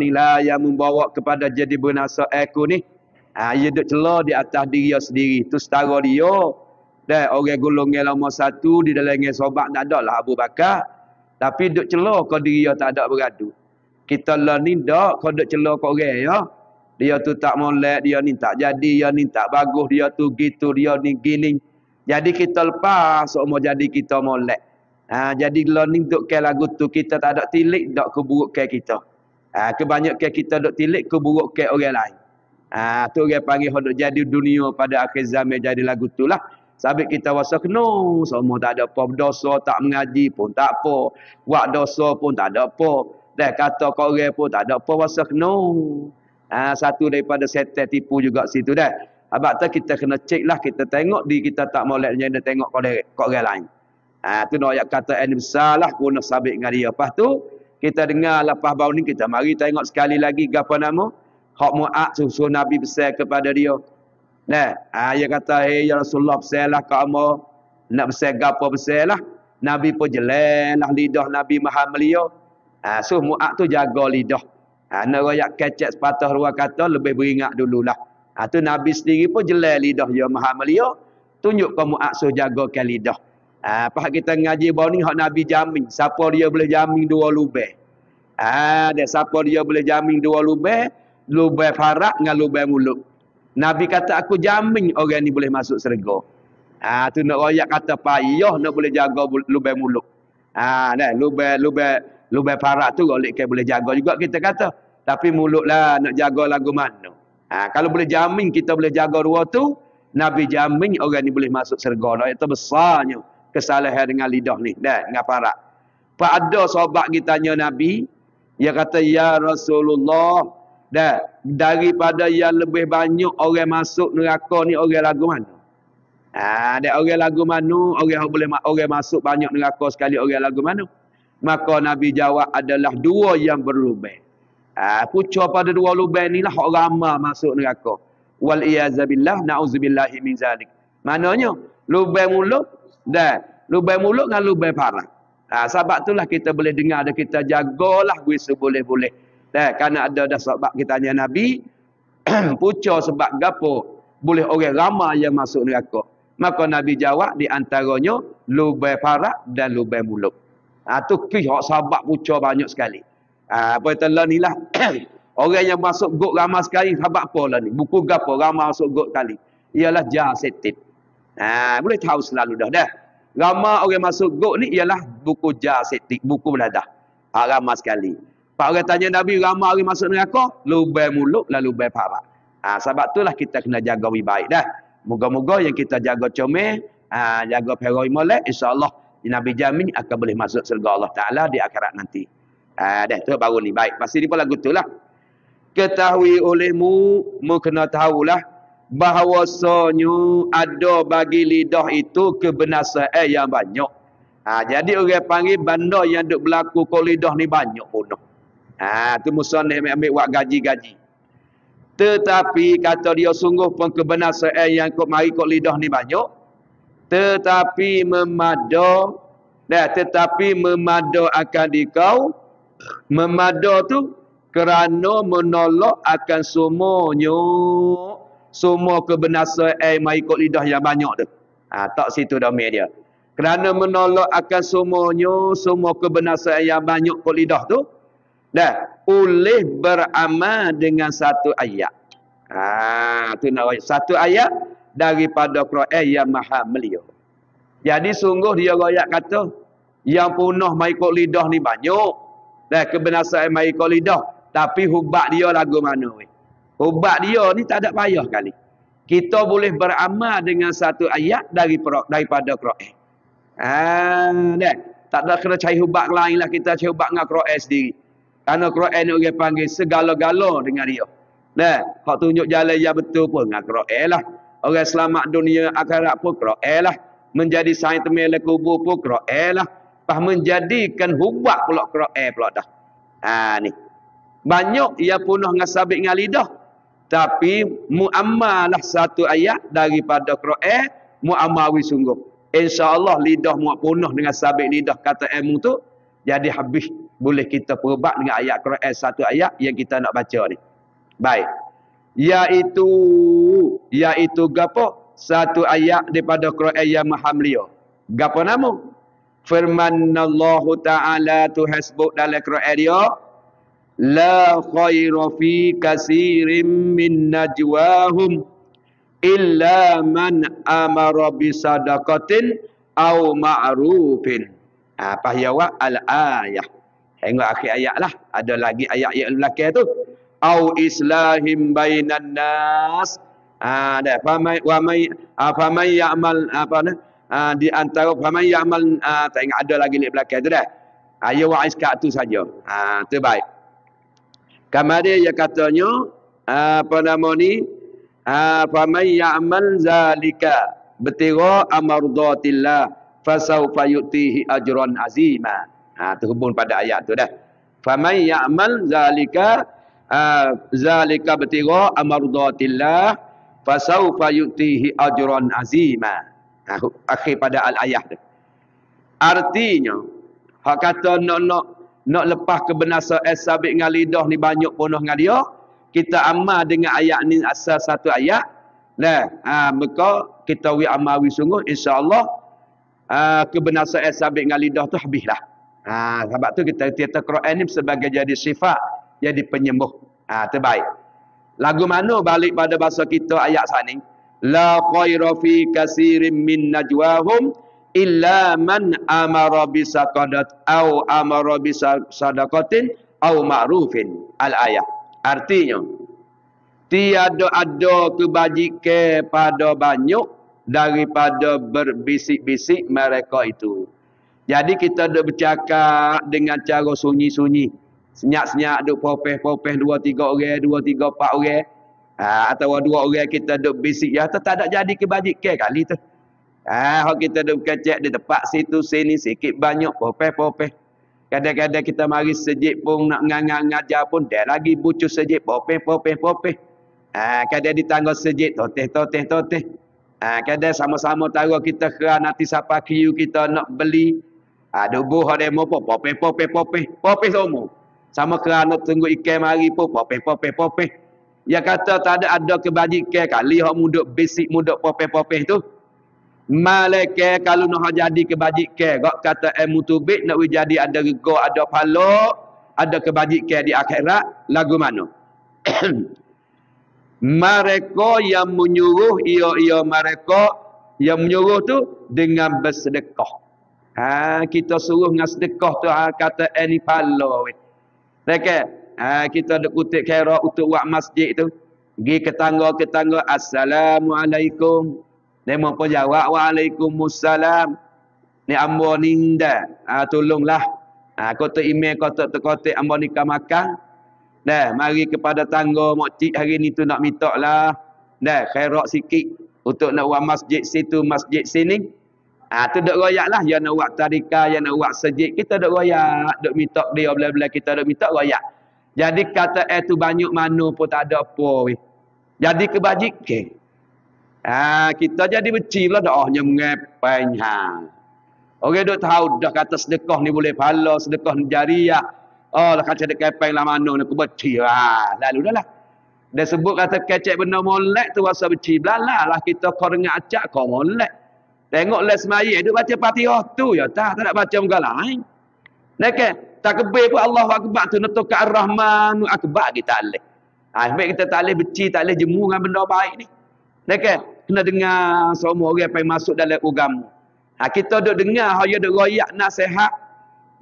ni lah yang membawa kepada jadi binasa aku ni. Ia duk celah di atas diri sendiri. Tu setara dia. Dan orang golongan lama satu di dalam sobat tak ada lah Abu Bakar. Tapi duk celah kau diri dia tak ada beradu. Kita lah ni tak kau duk celah kau orang ya. Dia tu tak molek, dia ni tak jadi, dia ni tak bagus, dia tu gitu, dia ni gini. Jadi kita lepas semua jadi kita molek. Jadi learning duk ke lagu tu kita tak ada tilik dak keburukan kita. Kebanyakan kita duk tilik keburukan orang lain. Tu orang panggil hok jadi dunia pada akhir zaman jadi lagu tu lah. Sabit kita rasa kena semua tak ada apa dosa, tak mengaji pun tak apa. Buat dosa pun tak ada apa. Dan kata kau orang pun tak ada apa rasa kena. Satu daripada setan tipu juga situ dah. Abang tu kita kena cek lah, kita tengok di kita tak molek jangan tengok kau orang lain. Tu nak ayat kata ini besar lah guna sabit dengan dia. Lepas tu kita dengar lepas bau ni kita mari tengok sekali lagi apa nama hak Mu'ad suruh Nabi besar kepada dia. Nah, dia kata ya Rasulullah besarlah kamu nak besar gapo besarlah. Nabi pun jelaslah lidah Nabi Maha Mulia. So Mu'ad tu jaga lidah. Nak royak kecek sepatah dua kata lebih beringat dululah. Tu Nabi sendiri pun jelas lidah dia Maha Mulia. Tunjuk kamu aksuh jagakan lidah. Apa kita ngaji bau ni hak Nabi jamin. Siapa dia boleh jamin dua lubang. Dan siapa dia boleh jamin dua lubang. Lubang farak dengan lubang mulut. Nabi kata aku jamin orang ni boleh masuk syurga. Tu nak royak kata payah nak boleh jaga lubang mulut. Dan lubang farak tu golek ke boleh jaga juga kita kata. Tapi mulut lah nak jaga lagu mana. Kalau boleh jamin kita boleh jaga dua tu, Nabi jamin orang ni boleh masuk syurga. Itu besarnya kesalahan dengan lidah ni dan dengan farak. Pada sahabat kita tanya Nabi, dia kata ya Rasulullah, dah daripada yang lebih banyak orang masuk neraka ni orang lagu mana? Dan orang lagu mana? Orang masuk banyak neraka sekali orang lagu mana? Maka Nabi jawab adalah dua yang berlubang. Pucuk pada dua lubang ni lah orang ramah masuk neraka. Wal iyazabillah na'udzubillahi min zalik. Maknanya lubang mulut dan lubang mulut dengan lubang parah. Sebab itulah kita boleh dengar dan kita jagalah gue seboleh-boleh. Dan kerana ada dah sahabat kita tanya Nabi pucuk sebab gapo boleh orang ramah yang masuk neraka. Maka Nabi jawab di antaranya lubang parah dan lubang mulut. Tu kisah sahabat pucuk banyak sekali. Apa itulah ni lah. Orang yang masuk got ramah sekali. Sahabat apa lah ni. Buku gapo ramah masuk got kali. Ialah jasetit. Boleh tahu selalu dah. Ramah orang masuk got ni ialah buku jasetit. Buku beladah. Ramah sekali. Pak orang tanya Nabi ramah orang masuk neraka. Lubang mulut lah lubang parah. Sebab itulah kita kena jaga lebih baik dah. Moga-moga yang kita jaga comel. Jaga peroi molek. InsyaAllah Nabi jamin akan boleh masuk syurga Allah Ta'ala di akhirat nanti. Dah tu baru ni baik. Pasti dia pun lagu tu lah. Ketahui olehmu, mu kena tahulah bahawasanya ada bagi lidah itu kebinasaan yang banyak. Jadi orang panggil benda yang duk berlaku kat lidah ni banyak pun. Tu musannif ambil buat gaji-gaji. Tetapi kata dia sungguh pun kebinasaan yang kok mari kat lidah ni banyak. Tetapi memada akan dikau. Memada tu kerana menolak akan semua kebinasaan mai ikut lidah yang banyak tu. Tak situ domain dia. Kerana menolak akan semua kebinasaan yang banyak ikut lidah tu. Oleh beramal dengan satu ayat. Tu nak satu ayat daripada Quran yang Maha Mulia. Jadi sungguh dia royak kata yang punah mai ikut lidah ni banyak. Dan kebinasaan mai ikut lidah. Tapi hubat dia lagu mana? Hubat dia ni tak ada payah kali. Kita boleh beramal dengan satu ayat daripada Quran. Tak ada kena cari hubat lain lah. Kita cari hubat dengan Quran sendiri. Kerana Quran ni orang panggil segala-gala dengan dia. Hak tunjuk jalan yang betul pun dengan Quran lah. Orang selamat dunia akhirat pun Quran lah. Menjadi sains temel kubur pun Quran lah. Menjadikan hubat pula Quran pula dah. Ni. Banyak ia punah dengan sabit dengan lidah. Tapi mu'ammalah satu ayat daripada Quran. Mu'ammawi sungguh. InsyaAllah lidah mu'ak punah dengan sabit lidah kata ilmu tu. Jadi habis Boleh kita perubat dengan ayat Quran satu ayat yang kita nak baca ni. Baik. Iaitu gapo? Satu ayat daripada Quran yang maha mulia. Gapo nama? Firman Allah Ta'ala tu hasbuk dalam Quran dia. La khaira fi kasirin min najwahum illa man amara bisadaqatin aw ma'rufin. Apa jawab al-ayah. Tengok akhir ayat lah. Ada lagi ayat yang belakang tu. Aw islahim bainan nas. Dah. Faman ya'mal apa ni? Di antara faman ya'mal tak ingat ada lagi di belakang tu dah. Ayat wa'is kat tu saja. Terbaik. Kemudian dia katanya apa nama ni? Faman ya'mal zalika betira amardatillah fasawfa yu'tihi ajran azima. Terhubung pada ayat tu dah. Faman ya'mal zalika betira amardatillah fasawfa yu'tihi ajran azima. Akhir pada al-ayat tu. Artinya hak kata nak lepas kebinasaan sabit dengan lidah ni banyak penuh dengan dia, kita amal dengan ayat ni asal satu ayat. Maka kita amal sungguh insya-Allah kebinasaan sabit dengan lidah tu habislah. Sebab tu kita Quran ni sebagai jadi sifat, jadi penyembuh. Terbaik. Lagu mana balik pada bahasa kita ayat sani? La khaira fi kasirin min najwahum illa man amara bisaqadat au amara bisadaqatin au ma'rufin. Al-ayat. Artinya, tiada ada kebajikan pada banyak daripada berbisik-bisik mereka itu. Jadi kita duk bercakap dengan cara sunyi-sunyi. Senyap-senyap duk popeh-popeh 2-3 orang, 2-3-4 orang. Atau 2 orang kita duk bisik. Ya, tak ada jadi kebajikan kali tu. Kalau kita duk kecek di tempat situ, sini, sikit banyak, popeh-popeh. Kadang-kadang kita mari sejik pun nak ngajar pun, dia lagi bucu sejik, popeh. Kadang di tangga sejik, toteh. Kadang sama-sama taruh kita kera nanti siapa kiu kita nak beli. Dubuh ada mau popeh. Popeh semua. Sama kerana tunggu ikan mari pun, popeh. Ya kata tak ada kebajikan kali, hak muduk basic, muduk popeh tu. Malaikat kalau nak jadi kebajikan, gak kata mutubik nak jadi ada rego, ada pahala, ada kebajikan di akhirat, lagu mana? Mereka yang menyuruh, mereka yang menyuruh tu dengan bersedekah. Kita suruh dengan sedekah tu kata ni pahala. Kita ada kutip kira untuk buat masjid tu. Pergi ke tangga, Assalamualaikum. Dia mau jawab, Waalaikumsalam. Ni ambo ninda. Tolonglah. Kota email, kota ambo nikah makan. Dah, mari kepada tangga mokcik hari ni tu nak minta lah. Dah, khairat sikit. Untuk nak buat masjid situ, masjid sini. Tu duk royak lah. Yang nak buat tadika, yang nak buat sejid. Kita duk royak. Duk minta dia, bila-bila kita duk minta royak. Jadi kata tu banyak mana pun tak ada apa. Jadi kebajikan. Kita jadi beci pula doanya mengepen. Orang duk tahu dah kata sedekah ni boleh pahala, sedekah ni jariah. Lah kata sedekah kepen lah mana ni aku beci lah. Lalu dah lah. Dia sebut kata kecek benda molek tu rasa beci belalah lah kita kau dengar acak kau molek. Tengok les semaya duk baca Fatihah tu ya tak nak baca muka lain. Takbir pun Allahu Akbar tu nak ke Ar-Rahman Akbar kita alih. Sebab kita tak boleh beci, tak boleh jemu dengan benda baik ni. Kena dengar semua orang yang masuk dalam agama. Kita duk dengar, dia duk royak nasihat,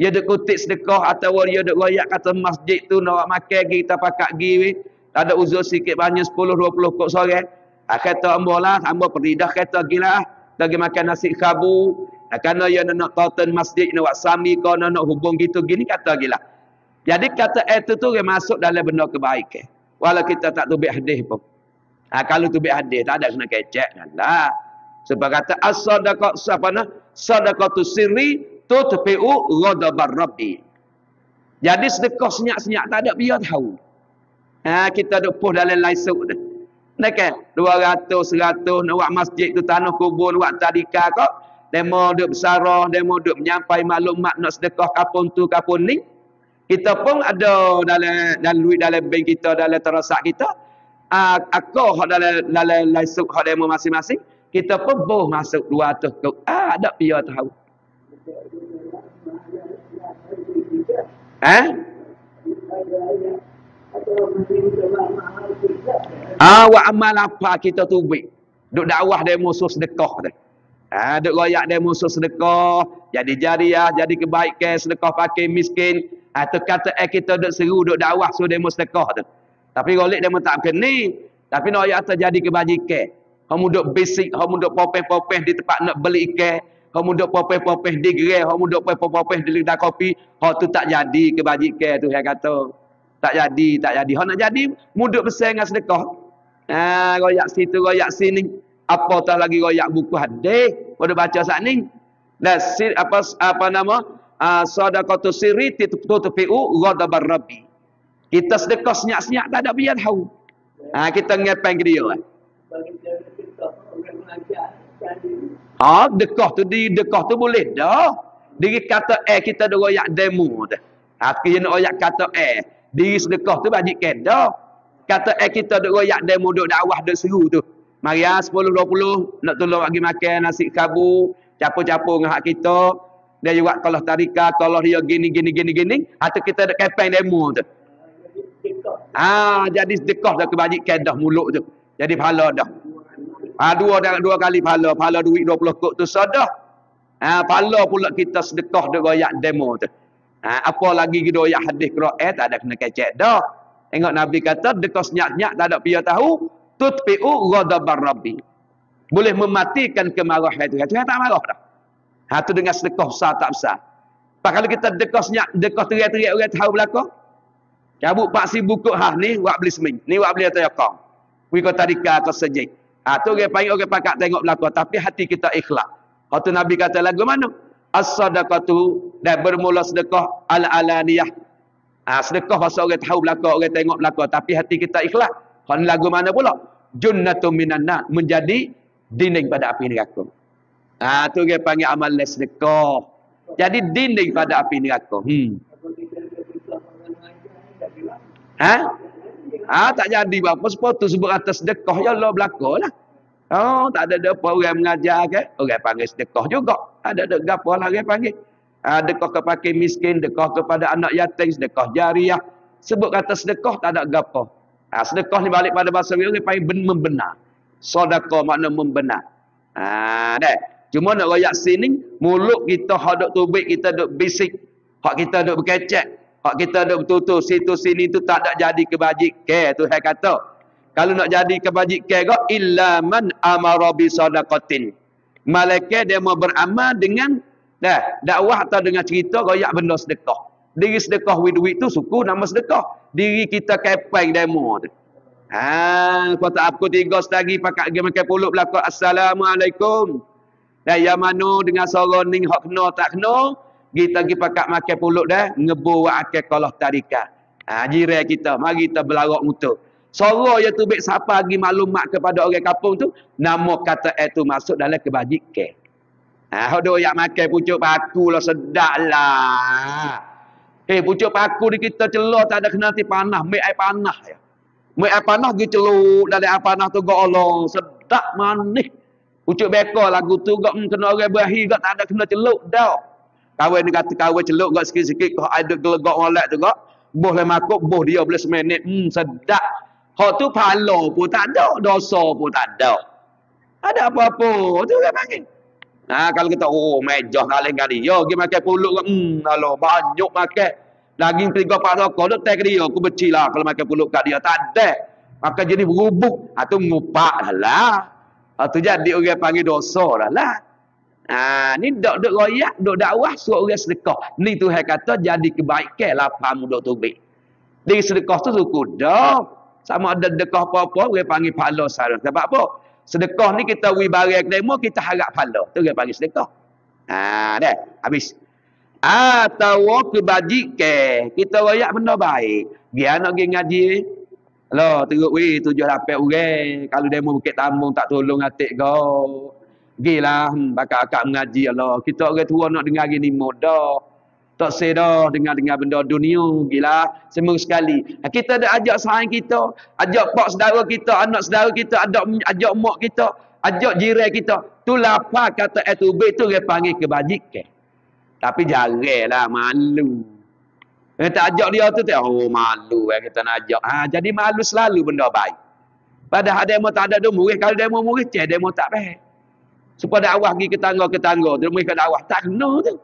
dia duk kutip sedekah atau dia duk royak kata masjid tu nak makan kita pakat gi. Tak ada uzur sikit banyak 10-20 kok sore. Kata ambo lah, ambo pergi dah kata gila. Lagi makan nasi khabu. Kerana dia nak tonton masjid, nak buat sami kau, nak hubung gitu gini kata gila. Jadi kata itu tu dia masuk dalam benda kebaikan. Walau kita tak tubik hadis pun. Kalau tubik hadis tak ada kena kecek kan lah. Sebab kata as-sadaqah sapana sadaqatu sirri tutfi'u ghadabar rabbi. Jadi sedekah senyap-senyap tak ada biar tahu. Kita duk puh dalam laisuk dah. Nak kan 200 100 nak buat masjid tu tanah kubur buat tadika kau. Demo duk bersarah, demo duk menyampai maklumat nak sedekah kapun tu kapun ni. Kita pun ada dalam duit dalam bank kita, dalam transak kita. Aku hak dalam laisuk hak demo masing-masing. Kita pun boh masuk 200 ke. Ada pia tahu. Wa amal apa kita tubik. Duk dakwah demo musuh sedekah tu. Duk royak demo musuh sedekah, jadi jariah, jadi kebaikan, sedekah pakai miskin. Tu kata kita duk seru duk dakwah suruh demo sedekah tu. Tapi golek demo tak kena. Tapi nak royak terjadi kebajikan. Kamu duk basic, kamu duk popeh-popeh di tempat nak beli ikan, kamu duk popeh-popeh di gerai, kamu duk popeh-popeh di lidah kopi, hak tu tak jadi kebajikan tu saya kata. Tak jadi. Hak nak jadi muduk besar dengan sedekah. Royak situ, royak sini. Apatah lagi royak buku hadis. Pada baca saat ni. Dan apa nama? Sadaqatu sirri tutfi'u ghadabar rabbi. Kita sedekah senyap-senyap tak ada biar tahu. Kita ngepeng ke dia. Dekah tu boleh dah. Diri kata kita ada royak demo dah. Kita nak royak kata diri sedekah tu bagi dah. Kata kita duk royak demo duk dakwah duk seru tu. Mari 10 20 nak tolong bagi makan nasi kabu, capur-capur dengan hak kita. Dia juga kalau tarika, kalau dia gini. Atau kita ada kepeng demo tu. Jadi sedekah dah kebajikan dah mulut tu. Jadi pahala dah. Dua kali pahala. Pahala duit 20 kok tu sadah. Pahala pula kita sedekah duk royak demo tu. Apa lagi kita royak hadis Quran tak ada kena kecek dah. Tengok Nabi kata dekat senyap-senyap tak ada pia tahu, tutfi'u ghadabar rabbi. Boleh mematikan kemarahan itu. Tuhan tak marah dah. Tu dengan sedekah besar tak besar. Pak kalau kita dekat senyap, dekat teriak-teriak orang tahu belaka. Cabut pak si buku ni buat beli seming. Ni buat beli tayakam. Wi ko tadika ko sejik. Tu orang panggil orang pakak tengok belaka tapi hati kita ikhlas. Tu Nabi kata lagu mana? As-sadaqatu dan bermula sedekah al-alaniyah. Sedekah pasal orang tahu belaka, orang tengok belaka tapi hati kita ikhlas. Kan lagu mana pula? Junnatun minan nar, menjadi dinding pada api neraka. Tu orang panggil amal sedekah. Jadi dinding pada api neraka. Tak jadi apa sepatu sebut atas sedekah ya Allah belaka lah. Tak ada apa orang mengajar ke? Orang panggil sedekah juga. Ada gapo lah orang panggil. Sedekah kepada miskin, sedekah kepada anak yatim, sedekah jariah. Sebut kata sedekah tak ada gapo. Sedekah ni balik pada bahasa orang panggil membenar. Sedekah makna membenar. Cuma nak royak sini, mulut kita hak duk tubik, kita duk bisik, hak kita duk berkecek, hak kita duk betul-betul situ sini tu tak ada jadi kebajikan tu saya kata. Kalau nak jadi kebajikan kau illa man amara bi sadaqatin. Malaikat dia mau beramal dengan dakwah atau dengan cerita royak benda sedekah. Diri sedekah duit tu suku nama sedekah. Diri kita kepeng demo tu. Kata aku 3 setagi pakai pergi makan pulut belakang. Assalamualaikum. Dan yang mana dengan suara ni hak kena tak kena, kita pergi pakai makan pulut dah, ngebu wa akal kalah tarikat. Jiran kita, mari kita belarak mutu. Suara yang tu baik siapa lagi maklumat kepada orang kampung tu, nama kata itu masuk dalam kebajikan. Hodoh yang makan pucuk paku lah sedap lah. Pucuk paku di kita celur tak ada kena nanti panah. Mek air panah ya. Mek air panah pergi celur dari air panah tu gak Allah. Sedap manis. Pucuk beka lagu tu gak kena orang berahi gak tak ada kena celuk dah. Kawan ni kata kawan celuk gak sikit-sikit kau ada gelegak molek tu gak. Boh le makuk, boh dia boleh seminit. Sedap. Hak tu pahala pun tak ada. Dosa pun tak ada. Ada apa-apa. Tu kan panggil. Kalau kita mejah kali-kali. Yo, pergi makan pulut ke. Kalau banyak makan. Lagi 3-4 rokok. Duk tak dia. Aku benci lah kalau makan pulut kat dia. Tak ada. Maka jadi berubuk. Itu ngupak lah. Itu jadi orang panggil dosa lah. Ni duk royak, duk dakwah, suruh orang sedekah. Ni Tuhan kata jadi kebaikan lah. Faham duk tubik. Di sedekah tu suku dah. Sama ada sedekah apa-apa, orang panggil pahala sarang. Sebab apa? Sedekah ni kita beri barang demo, kita harap pahala. Tu dia panggil sedekah. Dah. Habis. Atau kebajikan. Kita royak benda baik. Dia nak pergi ngaji. Loh, teruk weh 7-8 orang. Kalau demo bukit tambung tak tolong atik kau. Gilah, bakal akak mengaji Allah. Kita orang tua nak dengar gini mudah. Tak sedar dengan benda dunia. Gila. Semua sekali. Kita ada ajak sahabat kita. Ajak pak saudara kita. Anak saudara kita. Ajak mak kita. Ajak jiran kita. Tu lapar kata etubik tu dia panggil kebajikan. Tapi jarang lah. Malu. Tak ajak dia tu. Oh malu. Kita nak ajak. Jadi malu selalu benda baik. Padahal demo tak ada demo. Kalau demo murid. Demo tak baik. Supaya dakwah pergi ke tangga. Dia mereka dakwah. Tak kena tu.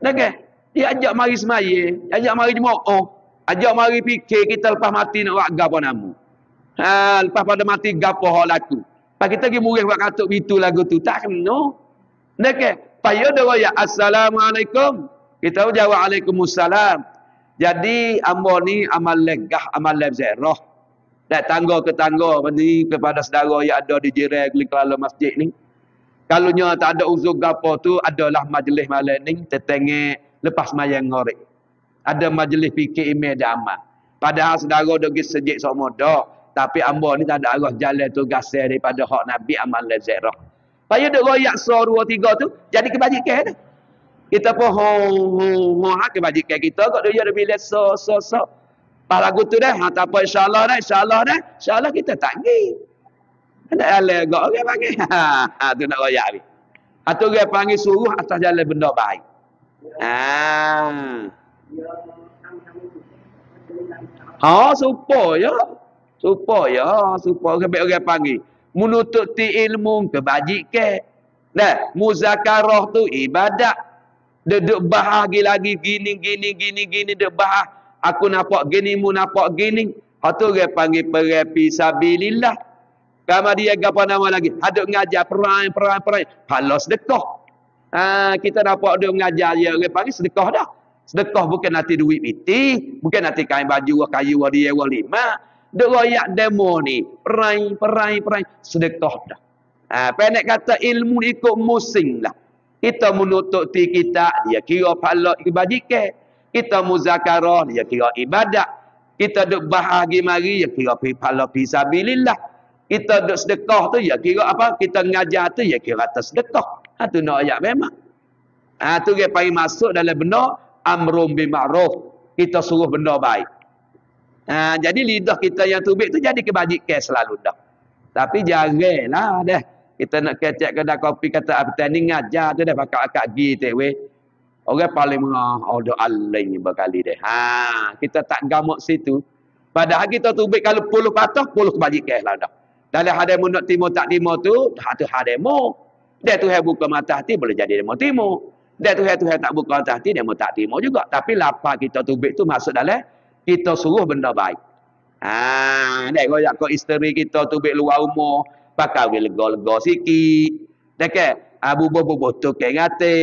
Okay? Dia ajak mari semaya, ajak mari jemaah, ajak mari fikir kita lepas mati nak buat gapo nama. Lepas pada mati gapo hak laku. Pak kita pergi murid buat katuk bitu lagu tu tak kena. Nak payah dah royak assalamualaikum. Kita jawab waalaikumsalam. Jadi ambo ni amal legah, amal lebzerah. Tak tangga ke tangga ni kepada saudara yang ada di jiran kelala masjid ni. Kalau nya tak ada uzur gapo tu adalah majlis malam ni tetengek lepas mayang ngorek. Ada majlis fikir email dan amal. Padahal saudara degi sejik semua dah. Tapi ambo ni tak ada arah jalan tu gasai daripada hak Nabi amal lazirah. Payah duk royak so 2 3 tu jadi kebajikan dah. Kita pun kebajikan kita kok dia ada bila so. Pas lagu tu dah, tak apa insya-Allah dah. Insya-Allah kita tak pergi. Ada ala gak orang panggil. Tu nak royak ni. Atau orang panggil suruh atas jalan benda baik. Supaya orang panggil menuntut ilmu kebajikan. Nah, muzakarah tu ibadat. Duduk bahagi lagi gini duk bahas. Aku nampak gini, mu nampak gini. Hatu orang panggil perapi sabilillah. Kamu dia apa nama lagi? Haduk ngajar perai. Halau sedekah. Kita dapat dia mengajar dia orang panggil sedekah dah. Sedekah bukan nanti duit piti, bukan nanti kain baju kayu dia 5. Duk royak demo ni, perai sedekah dah. Pendek kata ilmu ikut musim lah. Kita menutup ti kita, dia kira pahala kebajikan. Kita muzakarah, dia kira ibadat. Kita duk bahagi mari, dia kira pahala fisabilillah. Kita duk sedekah tu, dia kira apa? Kita ngajar tu, dia kira atas sedekah. Tu nak ayat memang. Tu dia pergi masuk dalam benda amrum bil ma'ruf. Kita suruh benda baik. Jadi lidah kita yang tubik tu jadi kebajikan selalu dah. Tapi jaranglah dah. Kita nak kecek kedai kopi kata apa ni ngajar tu dah pakai akak gitu weh. Orang paling ada alai berkali deh. Kita tak gamuk situ. Padahal kita tubik kalau 10 patah 10 kebajikan lah dah. Dalam hademo nak timo tak timo tu hademo. Dia Tuhan buka mata hati boleh jadi demo timo. Dia Tuhan tak buka mata hati demo tak timo juga. Tapi lapar kita tubik tu masuk dalam kita suruh benda baik. Dia goyak kau isteri kita tubik luar rumah, pakai lega-lega sikit. Dekat bubuh tu ke ngati.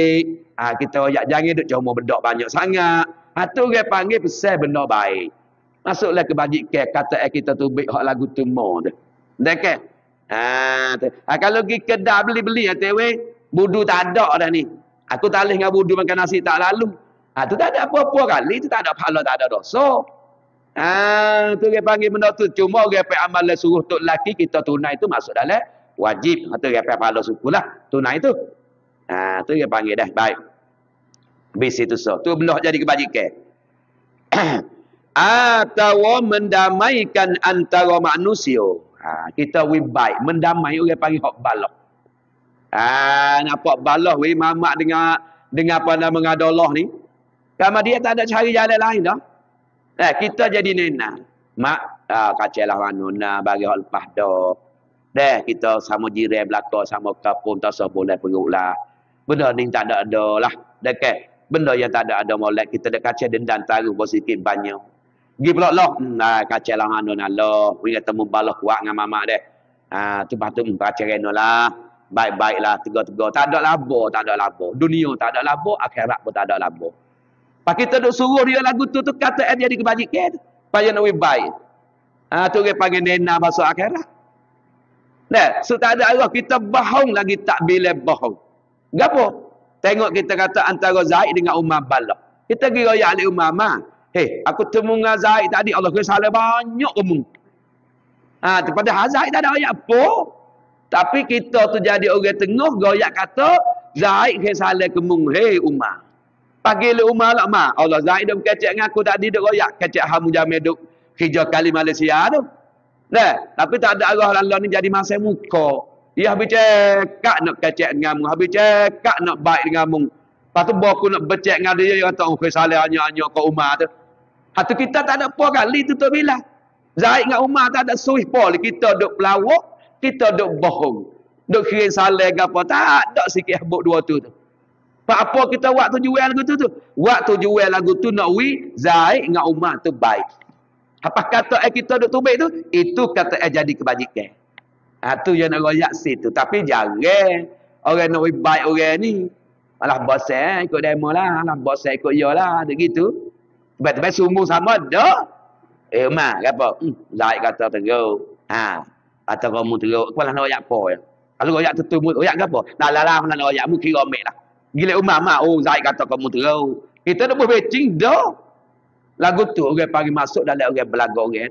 Kita goyak jangan duk cuma benda banyak sangat. Tu dia panggil pesan benda baik. Masuklah kebajikan kata kita tubik hak lagu tu mo dah. Dekat kalau pergi kedai beli budu tak ada dah ni. Aku talih dengan budu makan nasi tak lalu. Tu tak ada apa-apa kali. Tu tak ada pahala, tak ada dosa. Tu dia panggil benda tu. Cuma dia pergi amal suruh tok lelaki kita tunai tu masuk dalam wajib. Tu dia pergi pahala suku lah. Tunai tu. Tu dia panggil dah. Baik. Habis itu so. Tu belah jadi kebajikan. Atau mendamaikan antara manusia. Kita baik mendamai orang panggil hak balah. Nampak balah mamak dengan apa nama mengadallah ni. Kamu dia tak ada cari jalan lain dah. Kita jadi nena. Mak kacelah manuna bagi hak lepas dah. Kita sama jiran belaka sama kampung tak boleh perutlah. Benda ni tak ada lah. Dekat benda yang tak ada molek kita dak kacau dendam taruh sikit banyak. Gi pula lah. Kacau lah manuna lah. Kita temu balah kuat dengan mamak deh. Tu patut baca reno lah. Baik-baiklah tegur-tegur. Tak ada labo. Dunia tak ada labo, akhirat pun tak ada labo. Pak kita duk suruh dia lagu tu kata dia jadi kebajikan. Payah nak baik. Tu dia panggil nena masuk akhirat. So tak ada arah kita bohong lagi tak bila bohong. Gapo? Tengok kita kata antara Zaid dengan Umar balah. Kita pergi royak ali Umar aku temu dengan Zaid tadi Allah kena salah banyak kamu. Padahal Zaid tak ada ayat apa. Tapi kita tu jadi orang tengah goyak kata Zaid kena salah kamu. Umar. Pagi le umar lah mah. Allah Zaid duk kecek dengan aku tadi duk royak. Kecek hamu jamil duk hijau kali Malaysia tu. Dah, tapi tak ada arah Allah ni jadi masa muka. Ya habis cekak nak kecek dengan mu, habis cekak nak baik dengan mu. Lepas tu aku nak becek dengan dia, dia kata, oh, salah hanya kau Umar tu. Hatu kita tak ada apa kali tu bila. Zaid dengan Umar tak ada suih pol. Kita duk pelawak, kita duk bohong. Duk kira salah ke apa, tak ada sikit habuk dua tu. Apa kita waktu jual lagu tu? Waktu jual lagu tu nak Zaid dengan Umar tu baik. Apa kata kita duk tubik tu? Itu kata jadi kebajikan. Tu yang nak royak situ. Tapi jangan orang nak baik orang ni. Alah bosan ikut demo lah. Alah bosan ikut ia lah. Begitu. Sebab-sebab sumur sama dah. Umar apa? Zaid kata teruk. Kata kamu teruk. Kau lah nak royak apa ya? Kalau royak tu royak ke apa? Lah nak royak mu kira ambil lah. Gila Umar mah. Oh Zaid kata kamu teruk. Kita nak berbecing dah. Lagu tu orang panggil masuk dalam orang belaga orang.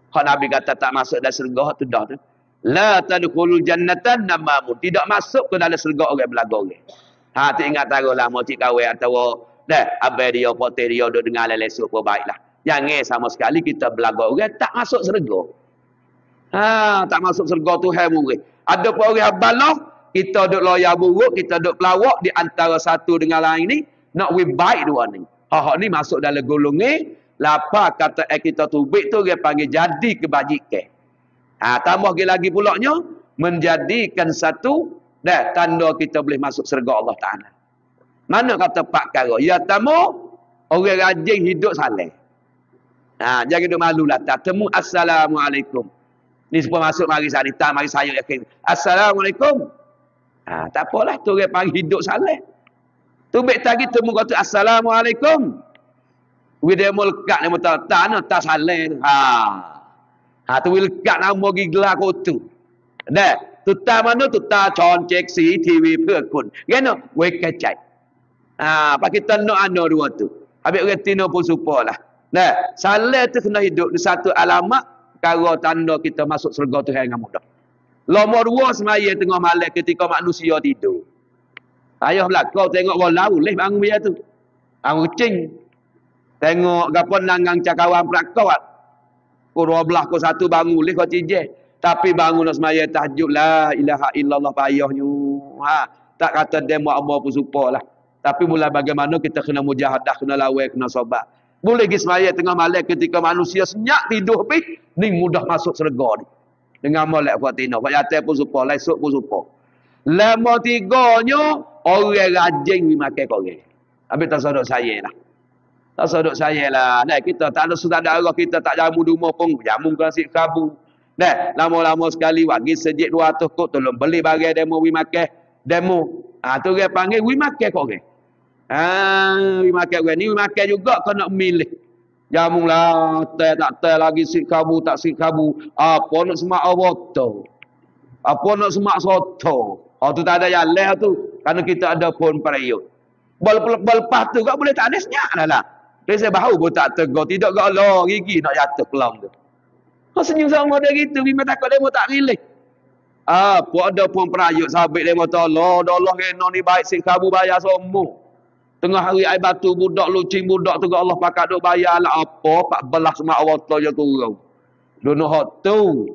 Hak Nabi kata tak masuk dalam syurga tu dah tu. La tadkhulul jannatan namamun. Tidak masuk ke dalam syurga orang belaga orang. Tu ingat taruhlah mau cik kahwin atau dah abai dia pote dia duk dengar lesuk pun baiklah. Jangan sama sekali kita belaga orang tak masuk syurga. Tak masuk syurga tu hai murid. Ada pun orang balah kita duk loya buruk, kita duk pelawak di antara satu dengan lain ni nak we baik dua ni. Hak ni masuk dalam golongan lapa kata kita tubik tu dia panggil jadi kebajikan. Tambah lagi pulaknya menjadikan satu tanda kita boleh masuk syurga Allah Taala. Mana kata pak kara? Ya tamu orang rajin hidup saleh. Jangan duk malulah tak temu assalamualaikum. Ni semua masuk mari sanita mari saya yakin. Assalamualaikum. Tak apalah tu orang panggil hidup saleh. Tubik tadi temu kata assalamualaikum. Dia mulkat dia mata tanah tak saleh. Tu wilkat nama gigla ko tu. Dah, tu ta mana tu ta concek CCTV เพื่อคุณ Gano we kecai. Pak kita nak ano dua tu. Habis orang tino pun supalah. Nah, saleh tu kena hidup di satu alamat perkara tanda kita masuk syurga tu dengan mudah. Nombor dua semaya tengah malam ketika manusia tidur. Ayah belakang tengok bola boleh bangun dia tu. Bangun kecing. Tengok gapo nangang cakawan prakawat. Pukul 12 pukul 1 bangun boleh kau cijeh. Tapi bangun nak semaya tahajud la ilaha illallah payahnya. Tak kata demo apa pun supalah. Tapi mula bagaimana kita kena mujahadah, kena lawan, kena sobat. Boleh pergi semaya tengah malam ketika manusia senyap tidur habis ni mudah masuk syurga ni. Dengan molek Fatina. Pak Yatir pun supa, lesuk pun supa. Lama tiganya orang rajin makan korang. Habis tak sadok saya lah. Tak sadok saya lah. Nah, kita tak ada sudah darah, kita tak jamu di rumah pun. Jamu ke nasi kabu. Nah, lama-lama sekali bagi sejik 200 kok tolong beli bagai demo wi makan. Demo. Tu dia panggil wi makan korang. Wi makan korang ni wi makan juga kau nak milih. Jamu lah, teh tak teh lagi si kabu tak si kabu. Apa nak semak awak apa nak semak soto. Tu tak ada yang leh tu. Kerana kita ada pun periuk. Lepas tu kau boleh tak ada senyak lah. Dia saya bahu pun tak tegur. Tidak kau Allah gigi nak jatuh kelam tu. Kau senyum sama dia gitu. Bima takut dia pun tak pilih. Pun ada pun periuk sabit dia kata Allah kena ni baik si kabu bayar semua. Tengah hari air batu budak lucing budak tu Allah pakat duk bayar lah apa 14 mak Allah je turun. Dono hot tu.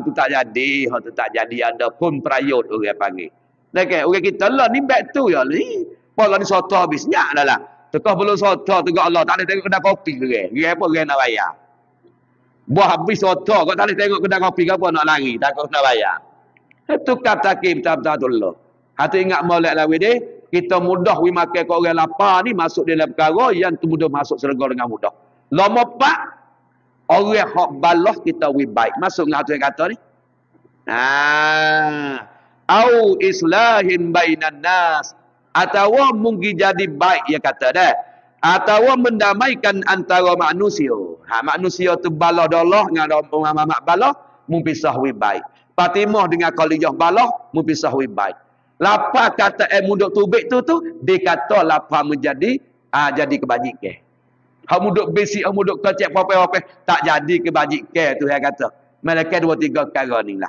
Tu tak jadi, hot tu tak jadi ada pun perayot orang panggil. Dekat orang kita lah ni back tu ya ni. Pola ni soto habis nyak dah lah. Tekah belum soto tu Allah tak ada tengok kedai kopi ke. Dia apa orang nak bayar. Buah habis soto kau tak ada tengok kedai kopi ke apa nak lari takut nak bayar. Itu kata kita betul-betul. Hati ingat molek lah we kita mudah we makan ke orang lapar ni masuk dalam perkara yang tu mudah masuk syurga dengan mudah. Nombor 4 orang hak balah kita we baik. Masuk dengan tu yang kata ni. Au islahin bainan nas atau mungkin jadi baik ya kata dah. Atau mendamaikan antara manusia. Manusia tu balah dalah dengan mak balah mung pisah we baik. Fatimah dengan Khalijah balah mung pisah we baik. Lapa kata muduk tubik tu dia kata lapa menjadi jadi kebajikan. Hak muduk besi, hak muduk kecek apa-apa tak jadi kebajikan tu saya kata. Malaikat 2-3 perkara ni lah.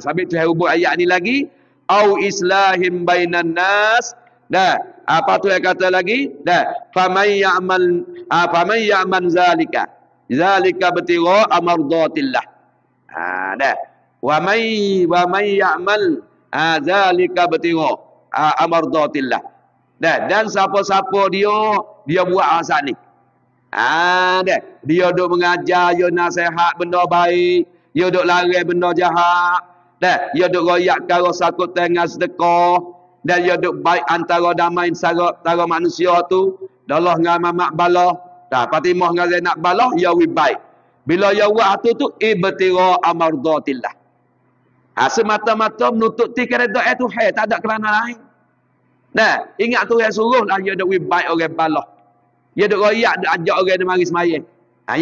Sampai tu hubung ayat ni lagi au islahim bainan nas Dah. Apa tu yang kata lagi? Dah. Faman ya'man zalika. Zalika betira amardatillah. Dah. Wa may ya'mal zalika betira amardatillah. Dah. Dan siapa-siapa dia buat asal ni. Dah. Dia duk mengajar, dia nasihat benda baik, dia duk lari benda jahat. Dah. Dia duk royakkan rasa takut dengan sedekah. Dan dia duk baik antara damai antara manusia tu. Dalah dengan mamak balah. Dah, Fatimah dengan Zainab balah, ya wi baik. Bila ya buat tu ibtira amardatillah. Semata-mata menutup ti kereta tu tak ada kerana lain. Nah, ingat tu yang suruh lah dia duk wi baik orang balah. Dia duk royak, duk ajak orang dia mari sembahyang.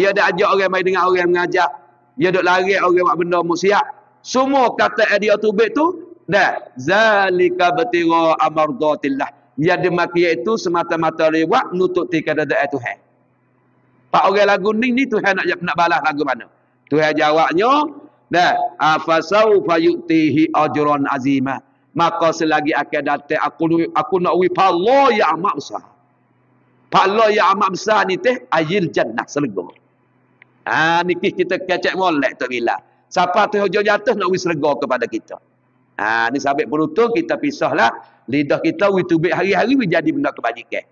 Dia duk ajak orang mari dengan orang mengajar. Dia duk lari orang buat benda maksiat. Semua kata dia tu baik tu, dah, zalika betira amardatillah. Dia demikian itu semata-mata lewat nutup ti kereta tu Pak orang lagu ni Tuhan nak balas lagu mana? Tuhan jawabnya, dah, fasaufa yu'tihi ajran azima. Maka selagi akan datang aku nak wi pahala yang amat besar. Pahala yang amat besar ni teh ayil jannah syurga. Niki kita kecek molek tak bila. Siapa tu hujung jatuh nak wi syurga kepada kita. Ni sabit penutup kita pisahlah lidah kita wi tubik hari-hari wi jadi benda kebajikan.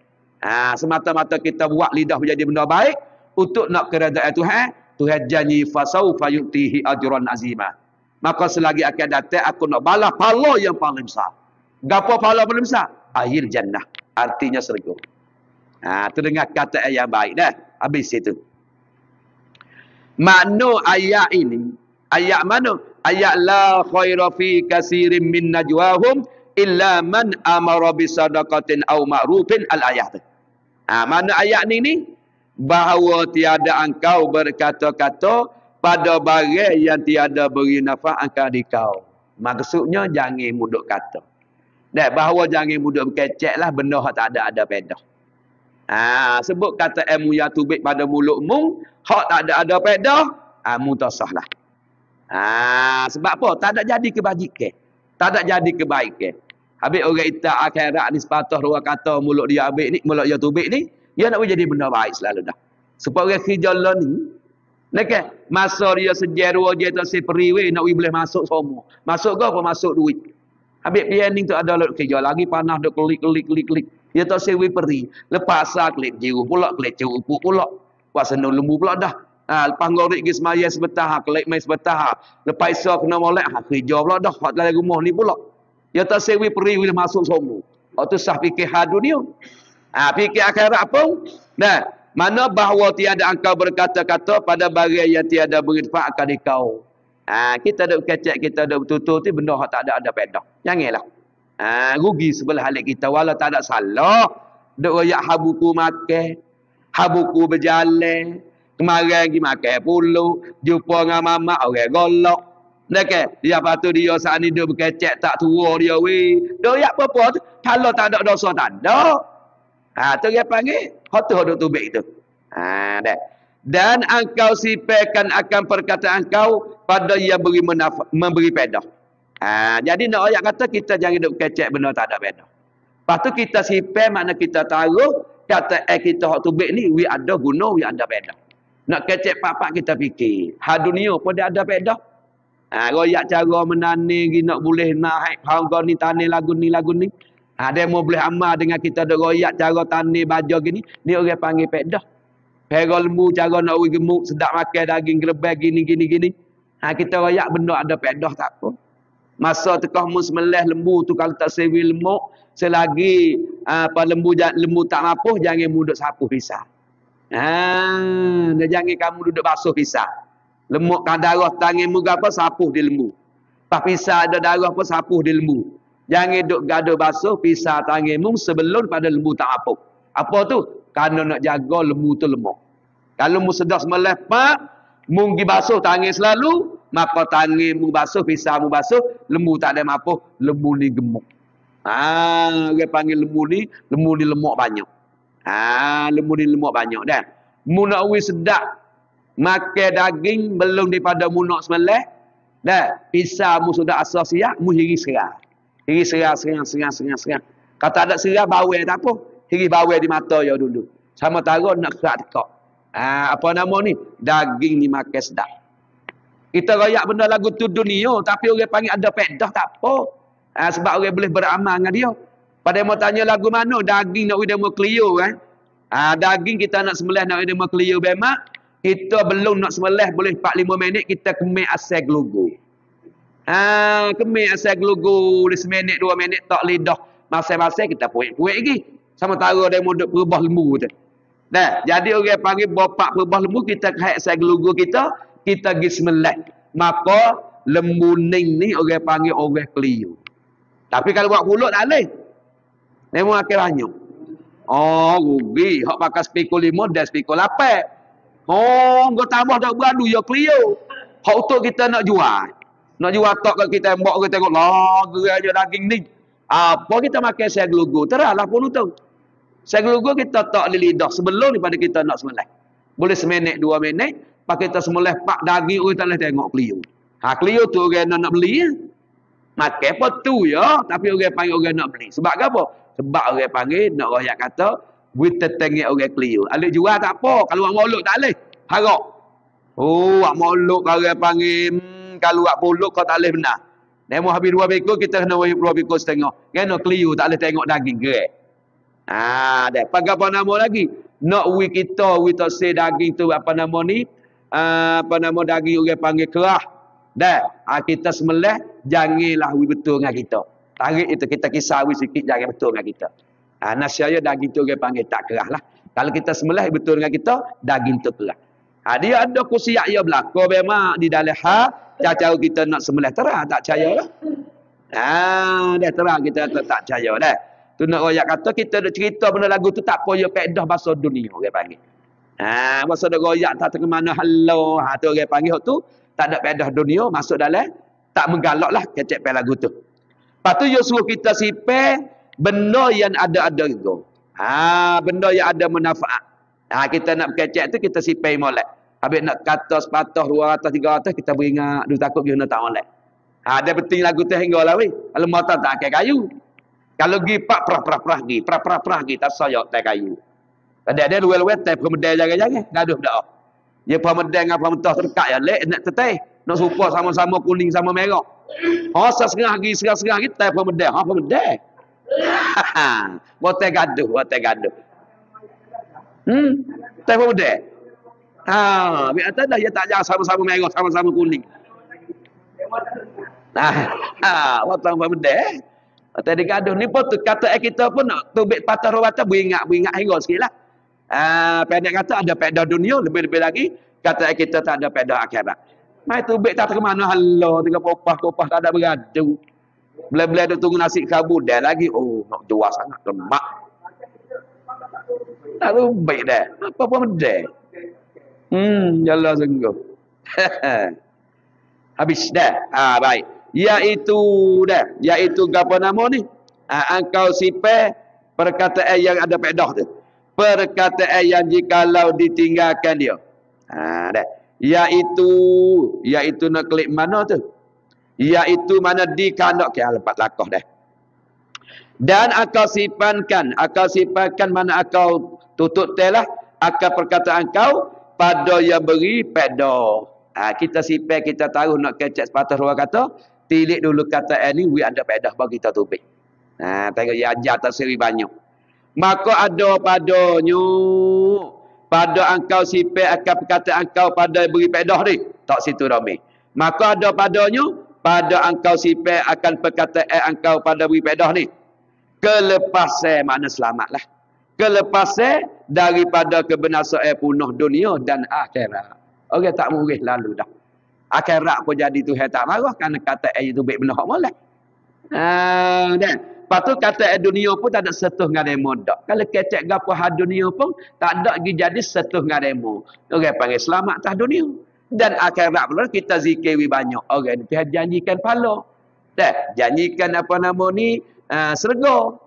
Semata-mata kita buat lidah menjadi benda baik untuk nak keredaan Tuhan. Tuhan janji fasaufa yu'tihi ajran azima. Maka selagi akan datang aku nak balas pahala yang paling besar. Gapo pahala paling besar? Akhir jannah. Artinya syurga. Tu dengar kata yang baik dah. Habis itu. Makna ayat ini, ayat mana? Ayat la khaira fi katsirin min najwahum illa man amara bisadaqatin aw ma'rufin al-ayat. Mana ayat ni? Bahawa tiada engkau berkata-kata pada barang yang tiada beri nafas akan dikau. Maksudnya jangan muduk kata. Dan bahawa jangan muduk berkecek lah benda yang tak ada pedah. Sebut kata ilmu yang tubik pada mulutmu, hak tak ada pedah, mu tak sah lah. Sebab apa? Tak ada jadi kebajikan. Tak ada jadi kebaikan. Habis orang itak akhirat ni sepatah dua kata mulut dia habis ni, mulut dia tubik ni, dia nak jadi benda baik selalu dah. Sebab orang khijal ni, kan? Masa dia sejarah dia tak seperi we nak boleh masuk semua. Masuk ke apa? Masuk duit. Habis planning tu ada lot khijal lagi panas duk klik. Dia tak sewi peri. Lepas asal klik jiru pula, klik jiru pula. Buat senul lembu pula dah. Lepas ngorik pergi semaya sebentar, klik mai sebentar. Lepas isa kena molek, khijal pula dah. Hak dalam rumah ni pula. Dia tak sewi peri boleh masuk semua. Waktu sah fikir had dunia. Fikir akhirat pun. Nah, mana bahawa tiada engkau berkata-kata pada barang yang tiada bermanfaat akan dikau. Kita ada kecek, kita ada betul-betul tu benda yang tak ada pedah. Janganlah. Rugi sebelah halik kita. Walau tak ada salah. Duk royak habuku makan. Habuku berjalan. Kemarin pergi makan puluh. Jumpa dengan mamak orang golok. Kan? Dia patut dia saat ni dia berkecek tak tua dia weh. Dia apa-apa tu. Kalau tak ada dosa tak ada. Tu dia panggil. Hotuh duk tubik tu. Dah. Dan engkau sipakan akan perkataan kau pada yang memberi pedah. Jadi nak ayat kata kita jangan duk kecek benda tak ada pedah. Lepas tu kita sipai makna kita taruh kata kita hak tubik ni we ada guna, we ada pedah. Nak kecek pak-pak kita fikir. Dunia pun dia ada pedah. Royak cara menani nak boleh naik harga ni tani lagu ni. Dia mau boleh amal dengan kita duk royak cara tani baja gini. Ni orang panggil pedah. Pera lembu cara nak gemuk sedap makan daging gerebek gini. Kita royak benda ada pedah tak apa. Masa tekah musmeleh lembu tu kalau tak sewi lemuk selagi lembu tak mapuh jangan muduk sapuh pisah. Jangan kamu duduk basuh pisah. Lemuk kan darah tanganmu apa sapuh di lembu. Pas pisah ada darah apa sapuh di lembu. Jangan duk gaduh basuh pisah tanganmu sebelum pada lembu tak mapuh. Apa tu? Kerana nak jaga lembu tu lemuk. Kalau mu sedar semeleh pak, mu pergi basuh tangan selalu, maka tanganmu basuh, pisahmu basuh, lembu tak ada mapuh, lembu ni gemuk. Dia panggil lembu ni lemuk banyak. Lembu ni lemuk banyak dah. Mu nak sedap makan daging belum daripada mu nak semeleh, dah pisahmu sudah asal siap, mu hiri serang. Hiri serang. Kata ada serah bawel tak apa. Hiri bawel di mata ya dulu. Sama tara nak kerak tekak. Apa nama ni? Daging ni makan sedap. Kita royak benda lagu tu dunia, tapi orang panggil ada pedah tak apa. Sebab orang boleh beramal dengan dia. Pada mau tanya lagu mana, daging nak udah mau Clio kan. Daging kita nak sembelih nak udah mau Clio bemak. Kita belum nak sembelih boleh 4-5 minit kita kemih asal gelugu. Kemih asal gelugu 1 minit 2 minit tak lidah. Masing-masing kita puik-puik lagi. Sama tara dia mau duk berubah lembu tu. Nah, jadi orang panggil bapak berubah lembu kita kait asal gelugu kita pergi sembelih. Maka lembu ning ni orang panggil orang Clio. Tapi kalau buat pulut tak boleh. Dia mau akhir banyak. Rugi. Hak pakai spikul 5 dan spikul 8. Kau tambah tak beradu ya Clio. Hak untuk kita nak jual. Nak jual tok ke kita mbak kita tengok lah gerai je daging ni. Apa kita makan saya gelugu. Terahlah pun tu. Saya gelugu kita tak di lidah sebelum daripada kita nak sembelih. Boleh 1 minit 2 minit. Pak kita sembelih pak daging orang tak boleh tengok Clio. Clio tu orang nak beli ya. Makan apa tu ya. Tapi orang panggil orang nak beli. Sebab apa? Sebab orang panggil nak royak kata kita tengok orang Clio. Alik jual tak apa. Kalau orang molok tak boleh. Harap. Wak molok orang panggil kalau wak polok kau tak boleh benar. Dia mau habis 2 bikul kita kena 2 bikul setengah. Kena Clio tak boleh tengok daging gerak. Dah. Pakai apa nama lagi? Nak kita tak say daging tu apa nama ni? Apa nama daging orang panggil kerah. Dah. Kita sembelih janganlah betul dengan kita. Tarik itu kita kisah sikit jangan betul dengan kita. Nasihat daging tu orang panggil tak kerah lah. Kalau kita sembelih betul dengan kita, daging tu kerah. Dia ada kusiak ya belaka memang di dalam cara kita nak sembelih terang tak percaya lah. Dah terang kita tak percaya dah. Tu nak royak kata kita ada cerita benda lagu tu tak apa ya pedah bahasa dunia orang panggil. Bahasa dak royak tak ke mana halau. Tu orang panggil tu tak ada pedah dunia masuk dalam tak menggalaklah kecek pe lagu tu. Lepas tu dia suruh kita sipai benda yang ada-ada itu. Benda yang ada manfaat. Kita nak kecek tu kita sipai molek. Habis nak kata sepatah 200 300 kita beringat dulu takut guna tak molek. Ada penting lagu tu hingga lah weh. Kalau motor tak pakai kayu. Kalau gi pak prah gi tak sayok tak kayu. Ada luar-luar tai pemedai jangan-jangan gaduh dak. Dia pemedai dengan pementah terdekat ya lek nak teteh. Nak supaya sama-sama kuning sama merah. Setengah lagi tai pemedai. Pemedai. Motor gaduh. Tai pemedai. Biar atas dah dia tak jangan sama-sama merah, sama-sama kuning. Watang pemedai. Tadi gaduh ni pun tu kata kita pun nak tubik patah rawatan beringat hingga sikitlah. Pendek kata ada pedah dunia lebih-lebih lagi kata kita tak ada pedah akhirat. Mai tubik tak ke mana halau tiga popah tak ada beradu. Bila-bila duk tunggu nasi kabut dah lagi nak jual sangat lemak. Tak tubik dah. Apa pun dah. Jalan sungguh. Habis dah. Baik. Iaitu apa nama ni? Engkau sipai perkataan yang ada pedah tu. Perkataan yang jikalau ditinggalkan dia. Dah. Iaitu nak klik mana tu? Iaitu mana dikandak ke lepas lakah dah. Dan akal sipankan mana akal tutup telah akal perkataan kau pada yang beri pedah. Kita sipai kita tahu nak kecek sepatah dua kata, tilik dulu kata ni we ada pedah bagi kita tubik. Tengok ya ajar tak seri banyak. Maka ada padanya pada engkau sipai akan perkataan engkau pada beri pedah ni. Tak situ rame. Maka ada padanya pada engkau sipai akan perkataan engkau pada beri pedah ni. Kelepasan makna selamatlah. Kelepasan daripada kebinasaan punah dunia dan akhirat. Orang tak murih lalu dah. Akhirat pun jadi Tuhan tak marah kerana kata itu baik benar hak molek. Dan lepas tu kata dunia pun tak ada setuh dengan demo dak. Kalau kecek gapo hal dunia pun tak ada lagi jadi setuh dengan demo. Orang panggil selamat atas dunia. Dan akhirat pula kita zikiri banyak. Orang Tuhan janjikan pahala. Dah janjikan apa nama ni syurga.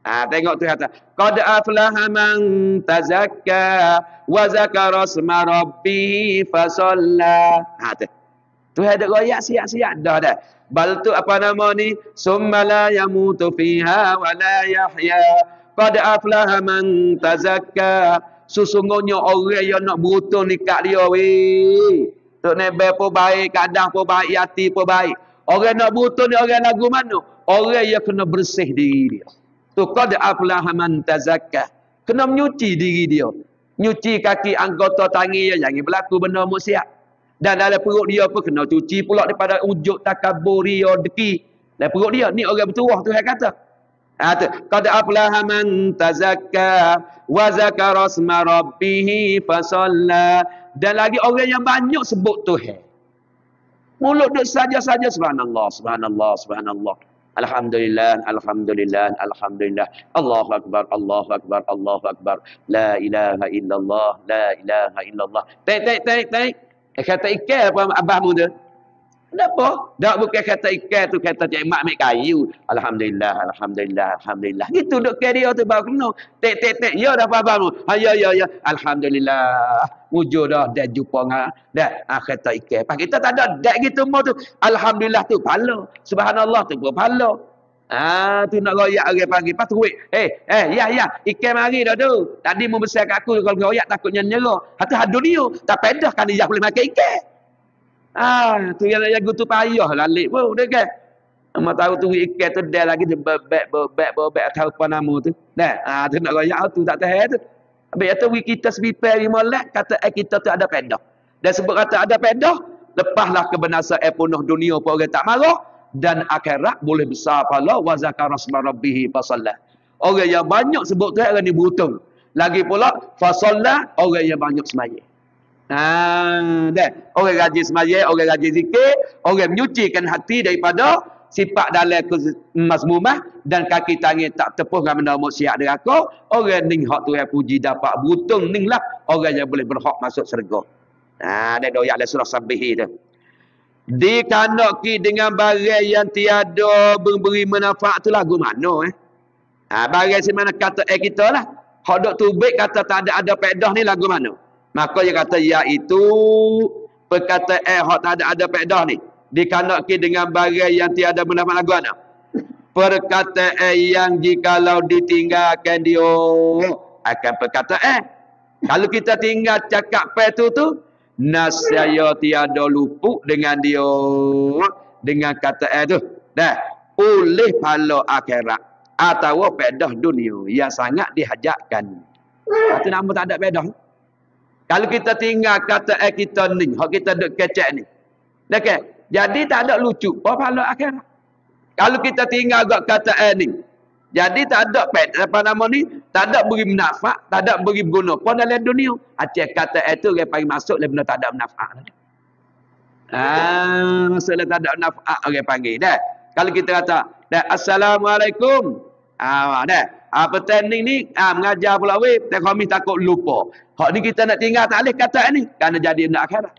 Tengok tu kata qad aflaha man tazakka wa zakara isma rabbih fa shalla. Tu Tuhan ada royak siap-siap dah dah. Bal tu apa nama ni? Summa la yamutu fiha wa la yahya. Qad aflaha man tazakka. Sesungguhnya orang yang nak beruntung dekat dia weh. Tok nebe pun baik, kadang pun baik, yati pun baik. Orang nak beruntung ni orang lagu mana? Orang yang kena bersih diri dia. Tu qad aflaha man tazakka. Kena menyuci diri dia. Nyuci kaki anggota tangan dia, jangan berlaku benda maksiat. Dan dalam perut dia pun kena cuci pula daripada ujuk takabur dia deki. Dalam perut dia ni orang bertuah Tuhan kata. Tu qad aflaha man tazakka wa zakara asma rabbih fasalla. Dan lagi orang yang banyak sebut Tuhan. Mulut duk saja-saja subhanallah, subhanallah, subhanallah. Alhamdulillah, alhamdulillah, alhamdulillah. Allahu akbar, Allahu akbar, Allahu akbar. La ilaha illallah, la ilaha illallah. Tek. Kata ikan apa abahmu tu? Kenapa? Tak bukan kata ikan tu, kata cik mak ambil kayu. Alhamdulillah, alhamdulillah, alhamdulillah. Gitu duk ke dia tu baru kena. Tek. Ya dah abahmu. Ya. Alhamdulillah. Wujud dah jumpa ngah. Dah kata ikan. Pak kita tak ada dak gitu mau tu. Alhamdulillah tu pahala. Subhanallah tu pun pahala. Tu nak royak orang panggil. Pas tu ya. Ikan mari dah tu. Tadi membesar kat aku kalau royak takutnya nyerah. Hatu hadu dia. Tak pedah kan dia boleh makan ikan. Tu yang jago tu payah lalik pun dia kan. Mak tahu tu ikan tu dia lagi dia bebek tahu apa nama tu. Dah. Tu nak royak tu tak tahu tu. Habis tu kita sebipai molek kata kita tu ada pedah. Dan sebab kata ada pedah, lepaslah kebenasan penuh dunia pun orang tak marah dan akhirat boleh besar pahala wa zakara asma rabbih fasalla. Orang yang banyak sebut Tuhan orang ni beruntung. Lagi pula fasalla orang yang banyak sembahyang. Dah. Orang rajin sembahyang, orang rajin zikir, orang menyucikan hati daripada sifat dalam mazmumah dan kaki tangan tak tepuh dengan benda maksiat deraka. Orang ning hak Tuhan puji dapat beruntung ning lah orang yang boleh berhak masuk syurga. Ada doa dalam surah Sabih tu. Dikandaki dengan barang yang tiada memberi manfaat tu lagu mana barang si mana kata kita lah. Hak dok tubik kata tak ada pedah ni lagu mana? Maka dia kata iaitu perkataan hak tak ada pedah ni. Dikandaki dengan barang yang tiada manfaat lagu mana? Perkataan yang jikalau ditinggalkan dia akan perkataan. Kalau kita tinggal cakap tu nasaya tiada luput dengan dia dengan kata tu dah oleh pahala akhirat atau pedah dunia yang sangat dihajakkan. Itu nama tak ada pedah. Kalau kita tinggal kata kita ni hak kita duk kecek ni dah kan jadi tak ada lucu apa pahala akhirat. Kalau kita tinggal gak kata ni jadi tak ada apa nama ni, tak ada beri manfaat, tak ada beri guna pun dalam dunia. Aceh kata itu dia panggil masuk dia benda tak ada manfaat. Masalah tak ada manfaat orang panggil dah. Kalau kita kata, dah assalamualaikum. Dah. Petanding ni mengajar pula weh, kami takut lupa. Hak ni kita nak tinggal tak boleh kata ni, kerana jadi benda akhirat.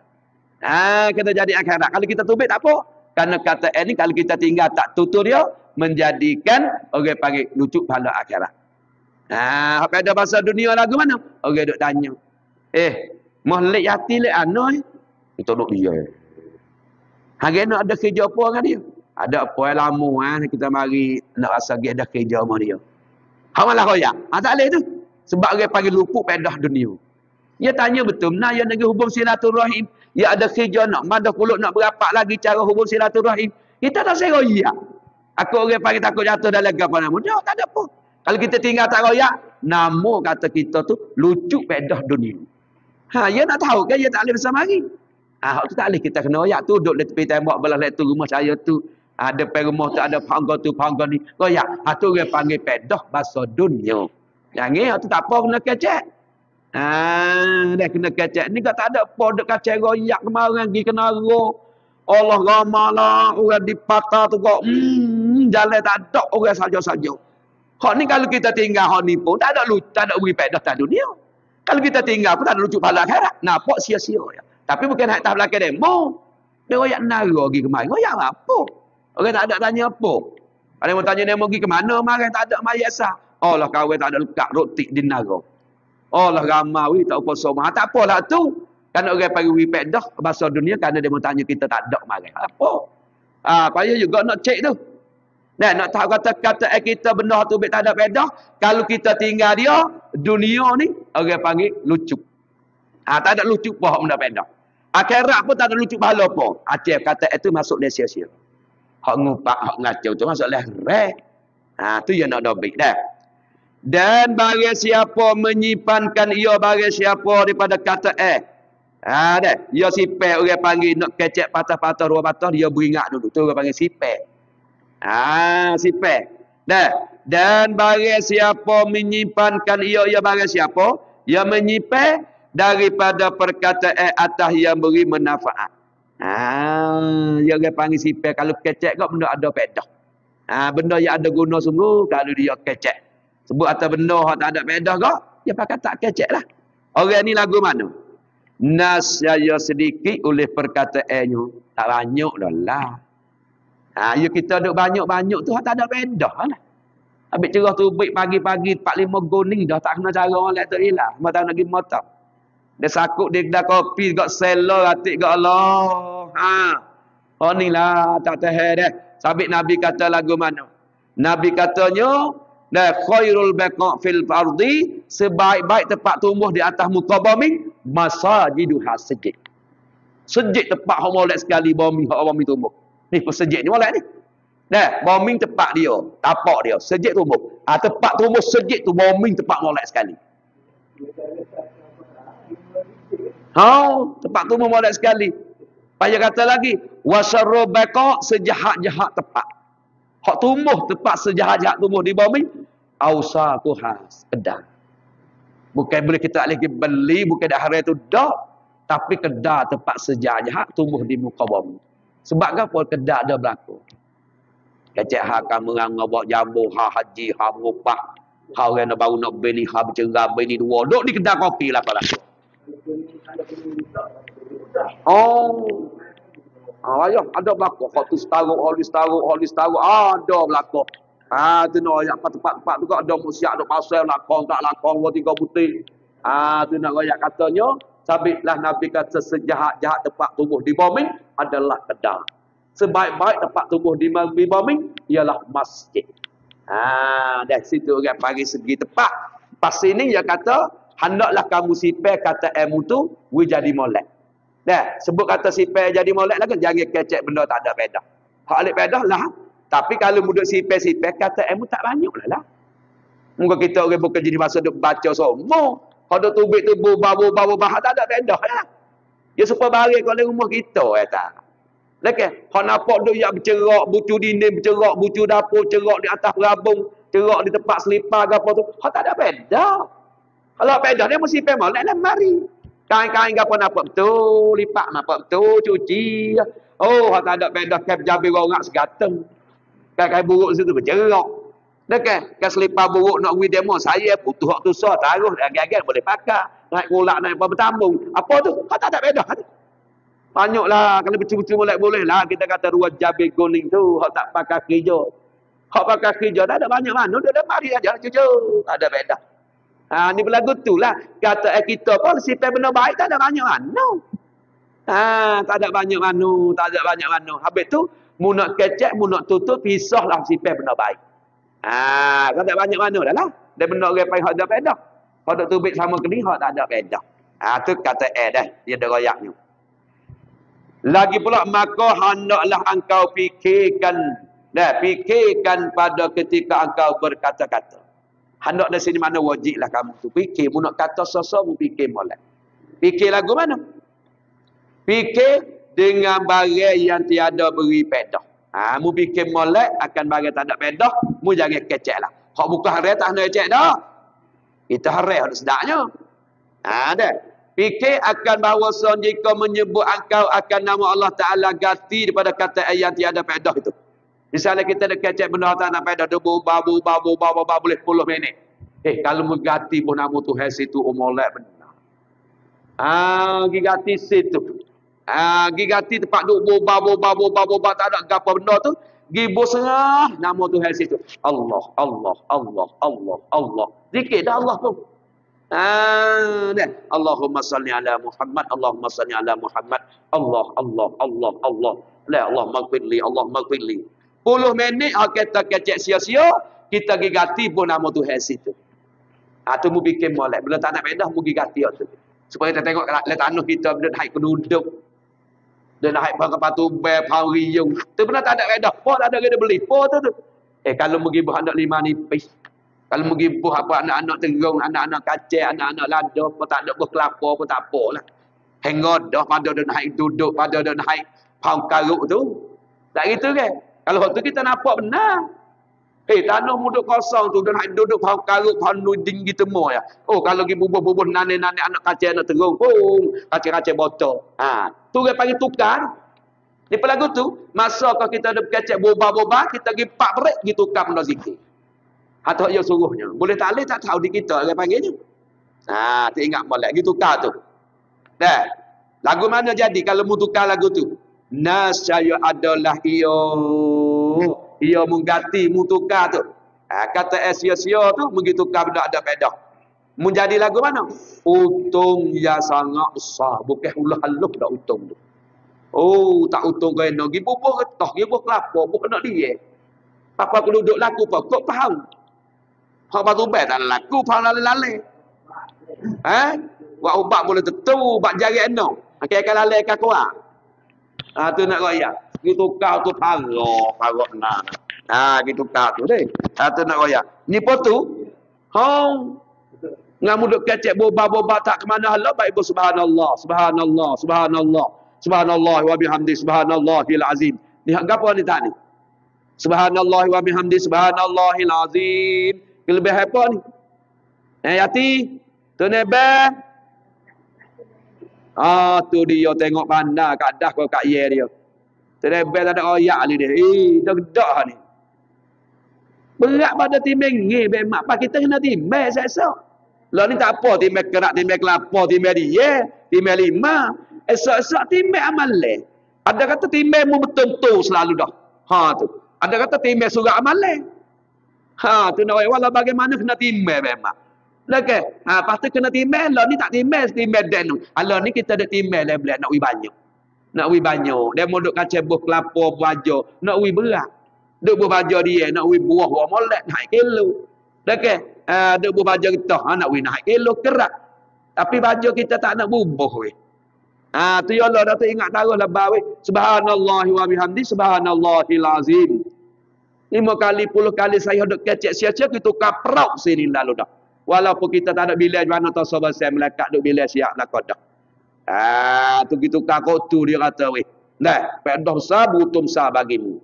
Kena jadi akhirat. Kalau kita tubik tak apa. Kerana kata ni kalau kita tinggal tak tutur dia menjadikan orang panggil lucu pahala akhirat. Apa ada bahasa dunia lagu mana? Orang duk tanya. Mohlik yati lek ano kita duk dia. Hari nak ada kerja apa dengan dia? Ada apa lama kita mari nak rasa dia ada kerja sama dia. Hak malah royak. Tak boleh tu. Sebab orang panggil luput pedah dunia. Dia tanya betul, nah yang nak hubung silaturahim, ya ada kerja nak, madah puluk nak berapak lagi cara hubung silaturahim. Kita tak saya royak. Aku orang panggil takut jatuh dalam apa nama. Dia tak ada apa. Kalau kita tinggal tak royak, nama kata kita tu lucu pedah dunia. Dia nak tahu kan dia tak boleh bersama lagi. Hak tu tak boleh kita kena royak tu duduk di tepi tembok belah tu rumah saya tu. Ada perumah tu ada pangga ni. Royak. Tu orang panggil pedah bahasa dunia. Jangan tu tak apa kena kecek. Dah kena kecek. Ni tak ada apa duk kacek royak kemarin pergi kena roh. Allah ramalah orang dipatah tu kok jalan tak ada orang saja-saja. Hak ni kalau kita tinggal hak ni pun tak ada lucu, tak ada beri faedah tak dunia. Kalau kita tinggal pun tak ada lucu pahala akhirat. Nampak sia-sia ya. Tapi bukan hak tak belakang demo. Dia royak nara pergi kemari. Royak apa? Orang tak ada tanya apa. Ada yang tanya demo pergi ke mana marah tak ada mayat sah. Allah kawan tak ada lekat roti di nara. Allah ramai tak apa semua. Tak apalah tu. Kan orang panggil wipek dah bahasa dunia kerana dia mau tanya kita tak ada marah. Apa? Payah juga nak cek tu. Nah, nak tahu kata-kata kita benar tu tak ada pedah. Kalau kita tinggal dia, dunia ni orang panggil lucu. Tak ada lucu pun benda pedah. Akhirat pun tak ada lucu pahala pun. Aceh kata itu masuk dia sia-sia. Hak ngupak, hak ngacau tu masuk leh. Tu yang nak dobik dah. Dan bagi siapa menyimpankan ia bagi siapa daripada kata dah. Ia sipek orang panggil nak kecek patah-patah dua patah dia beringat dulu. Tu orang panggil sipek. Sipek. Dah. Dan bagi siapa menyimpankan ia bagi siapa? Ia menyimpan daripada perkataan atas yang beri manfaat. Dia orang panggil sipek. Kalau kecek kau benda ada pedah. Benda yang ada guna sungguh kalau dia kecek. Sebut atas benda yang tak ada pedah kau, dia pakai tak kecek lah. Orang ni lagu mana? Nasya sedikit oleh perkataannya. Tak banyak dah lah. Ya kita duk banyak-banyak tu tak ada pedah lah. Habis cerah tu baik pagi-pagi 4-5 goni dah tak kena cara orang lain tak hilang. Mata nak pergi motor. Dia sakut dia kedai kopi kat seller atik kat Allah. Oh ni lah tak tahan dah. Sabit Nabi kata lagu mana? Nabi katanya khairul baqa' fil ardi, sebaik-baik tempat tumbuh di atas muka bumi masajiduha sejid. Sejid tempat hak molek sekali bumi hak bumi tumbuh. Ni sejid ni molek ni. Bumi tempat dia, tapak dia, sejid tumbuh. Tempat tumbuh sejid tu bumi tempat molek sekali. Tempat tumbuh molek sekali. Payah kata lagi, wasarru baqa' sejahat-jahat tempat. Hak tumbuh tempat sejahat-jahat tumbuh di bumi, ausaku khas kedai. Bukan boleh kita lagi beli, bukan dah hari itu dah. Tapi kedai tempat sejahat-jahat tumbuh di muka bumi. Sebab apa kedai ada berlaku? Kecek akan mengangabak jambu, haji, merupah. Orang yang baru nak beli, bercerah, beli dua. Duduk di kedai kopi lah pada. Ada berlaku. Hak tu setaruk, ada berlaku. Tu nak royak tempat-tempat tu ada musiak, ada pasal, lakon, tak lakon, 2-3 butir. Tu nak royak katanya, sabitlah Nabi kata sejahat-jahat tempat tumbuh di bumi adalah kedai. Sebaik-baik tempat tumbuh di bumi ialah masjid. Dari situ orang bagi segi tempat. Pas sini dia kata, hendaklah kamu sipir kata ilmu tu, jadi molek. Sebut kata sipir jadi molek lagi, jangan kecek benda tak ada pedah. Hak alik pedah lah. Tapi kalau mudah sipir-sipir, kata ilmu tak banyak lah. Mungkin kita orang bukan jadi masa duk baca semua. Kalau tubik tu bubah, tak ada pedah lah. Ya supaya balik kalau rumah kita, tak. Lagi, hak nampak duk yang bercerak, bucu dinding bercerak, bucu dapur cerak di atas berabung, cerak di tempat selipar ke apa tu. Hak tak ada pedah. Kalau pedah dia mesti sipir molek lah, mari. Kain-kain ke apa nampak betul, lipat nampak betul, cuci. Hak tak ada pedah, kain jabir orang segateng. Kain buruk situ bercerak. Kan selipar buruk nak pergi demo, saya putus hak tu taruh, agak-agak boleh pakai. Naik kulak, naik apa bertambung. Apa tu? Hak tak ada pedah. Banyaklah, kalau betul-betul boleh lah. Kita kata ruang jabir kuning tu, hak tak pakai kerja. Hak pakai kerja, tak ada banyak mana. Dia mari aja, jujur. Tak ada pedah. Ni berlagu tu lah. Kata kita pun, sipir benda baik, tak ada banyak mana. Tak ada banyak mana. Habis tu, mu nak kecek, mu nak tutup, pisahlah sipir benda baik. Tak ada banyak mana dah lah. Dia benda orang paling hak ada pedah. Hak tak tubik sama kening, hak tak ada pedah. Tu kata dah. Dia ada royaknya. Lagi pula, maka hendaklah engkau fikirkan pada ketika engkau berkata-kata. Hendak dari sini mana wajiblah kamu tu fikir. Mu nak kata sesuatu, mu fikir molek. Fikir lagu mana? Fikir dengan barang yang tiada beri pedah. Mu fikir molek akan barang tak ada pedah, mu jangan kecek lah. Hak bukan hari tak nak kecek dah. Kita hari ada sedaknya. Dah. Fikir akan bahawa jika menyebut engkau akan nama Allah Ta'ala ganti daripada kata yang tiada pedah itu. Misalnya kita ada kecek benda tak nak pedah, dia babu boleh 10 minit. Kalau mengganti pun nama Tuhan situ molek benar. Gigati situ. Gigati tempat duk babu tak ada apa benda tu. Gibo serah nama Tuhan situ. Allah. Zikir dah Allah pun. Dah. Allahumma salli ala Muhammad, Allahumma salli ala Muhammad. Allah. La Allah maghfirli, Allah maghfirli. 10 minit kita kecek sia-sia, kita pergi ganti pun nama Tuhan situ. Tu mu bikin molek. Bila tak nak pedah mu pergi ganti tu. Supaya kita tengok le tanah kita benda naik penduduk. Dia naik batu ber, riung. Tu benar tak ada pedah. Po tak ada kena beli. Po tu. Kalau mu pergi anak 5 nipis. Kalau mu pergi apa anak-anak terung, anak-anak kacang, anak-anak lada, po tak ada buah kelapa, po tak apalah. Hengok dah pada dia naik duduk, pada dia naik pau karuk tu. Tak gitu kan? Kalau waktu kita nampak benar. Tanah muda kosong tu, dia naik duduk pau karuk, pau nuding gitu semua ya. Oh, kalau pergi bubuh-bubuh nane-nane anak kacang, anak terung, kacang-kacang botol. Tu dia panggil tukar. Di pelagu tu, masa kalau kita ada kacang boba-boba, kita pergi 4 break, pergi tukar benda zikir. Atau ia suruhnya. Boleh tak boleh, tak tahu di kita, dia panggilnya. Tak ingat molek, pergi tukar tu. Dah. Lagu mana jadi kalau mu tukar lagu tu? Nasya adalah ia mengganti mu tukar tu. Kata sia-sia tu begitu tukar benda ada pedah. Mu jadi lagu mana? Untung ya sangat besar. Bukan ulah halus dak untung tu. Oh, tak untung kena gi bubuh getah, gi bubuh kelapa, bubuh nak dia. Apa aku duduk laku apa? Kok faham? Hak batu bai tak laku, faham lale-lale. Buat ubat boleh tentu, buat jari eno. Akan lale kan kuat. Tu nak royak. Gitu kau tu parok nah. Gitu kau tu deh. Tu nak royak. Ni po tu. Ngamu duk kecek boba-boba tak ke mana hala baik ibu subhanallah, subhanallah, subhanallah. Subhanallah wa bihamdi subhanallahil azim. Ni hak gapo ni tak ni? Subhanallah wa bihamdi subhanallahil azim. Lebih apa ni? Yati. Tu nebah. Tu dia tengok pandai kat dah kau kat ye dia. Terebel tak ada oyak ni dia. Dak ni. Berat pada timbang ngi be mak pak kita kena timbang esok. Lah ni tak apa timbang kerak, timbang kelapa, timbang dia, timbang 5. Esok-esok timbang amal le. Ada kata timbang mu betul-betul selalu dah. Tu. Ada kata timbang surat amal le. Tu nak wala bagaimana kena timbang be mak. Lagi, pasti kena timbang. Lah ni tak timbang den. Lah ni kita ada timbang le nak wi banyak. Nak wi banyak. Dia mau duk kacau buah kelapa, baja. Nak wi berat. Duk buah baja dia, nak wi buah molek naik kilo. Lagi, duk buah baja kita, nak wi naik kilo kerak. Tapi baja kita tak nak bubuh weh. Tu ya Allah dah tu ingat taruh lah weh. Subhanallah wa bihamdi subhanallahil azim. 5 kali, 10 kali saya duk kecek sia-sia kita kaprok sini lalu dah. Walaupun kita tak ada bilik mana tahu sahabat saya melekat duk bilik siap nak kodak. Tu gitu kakak tu dia kata weh. Nah, pedah besar butuh besar bagimu.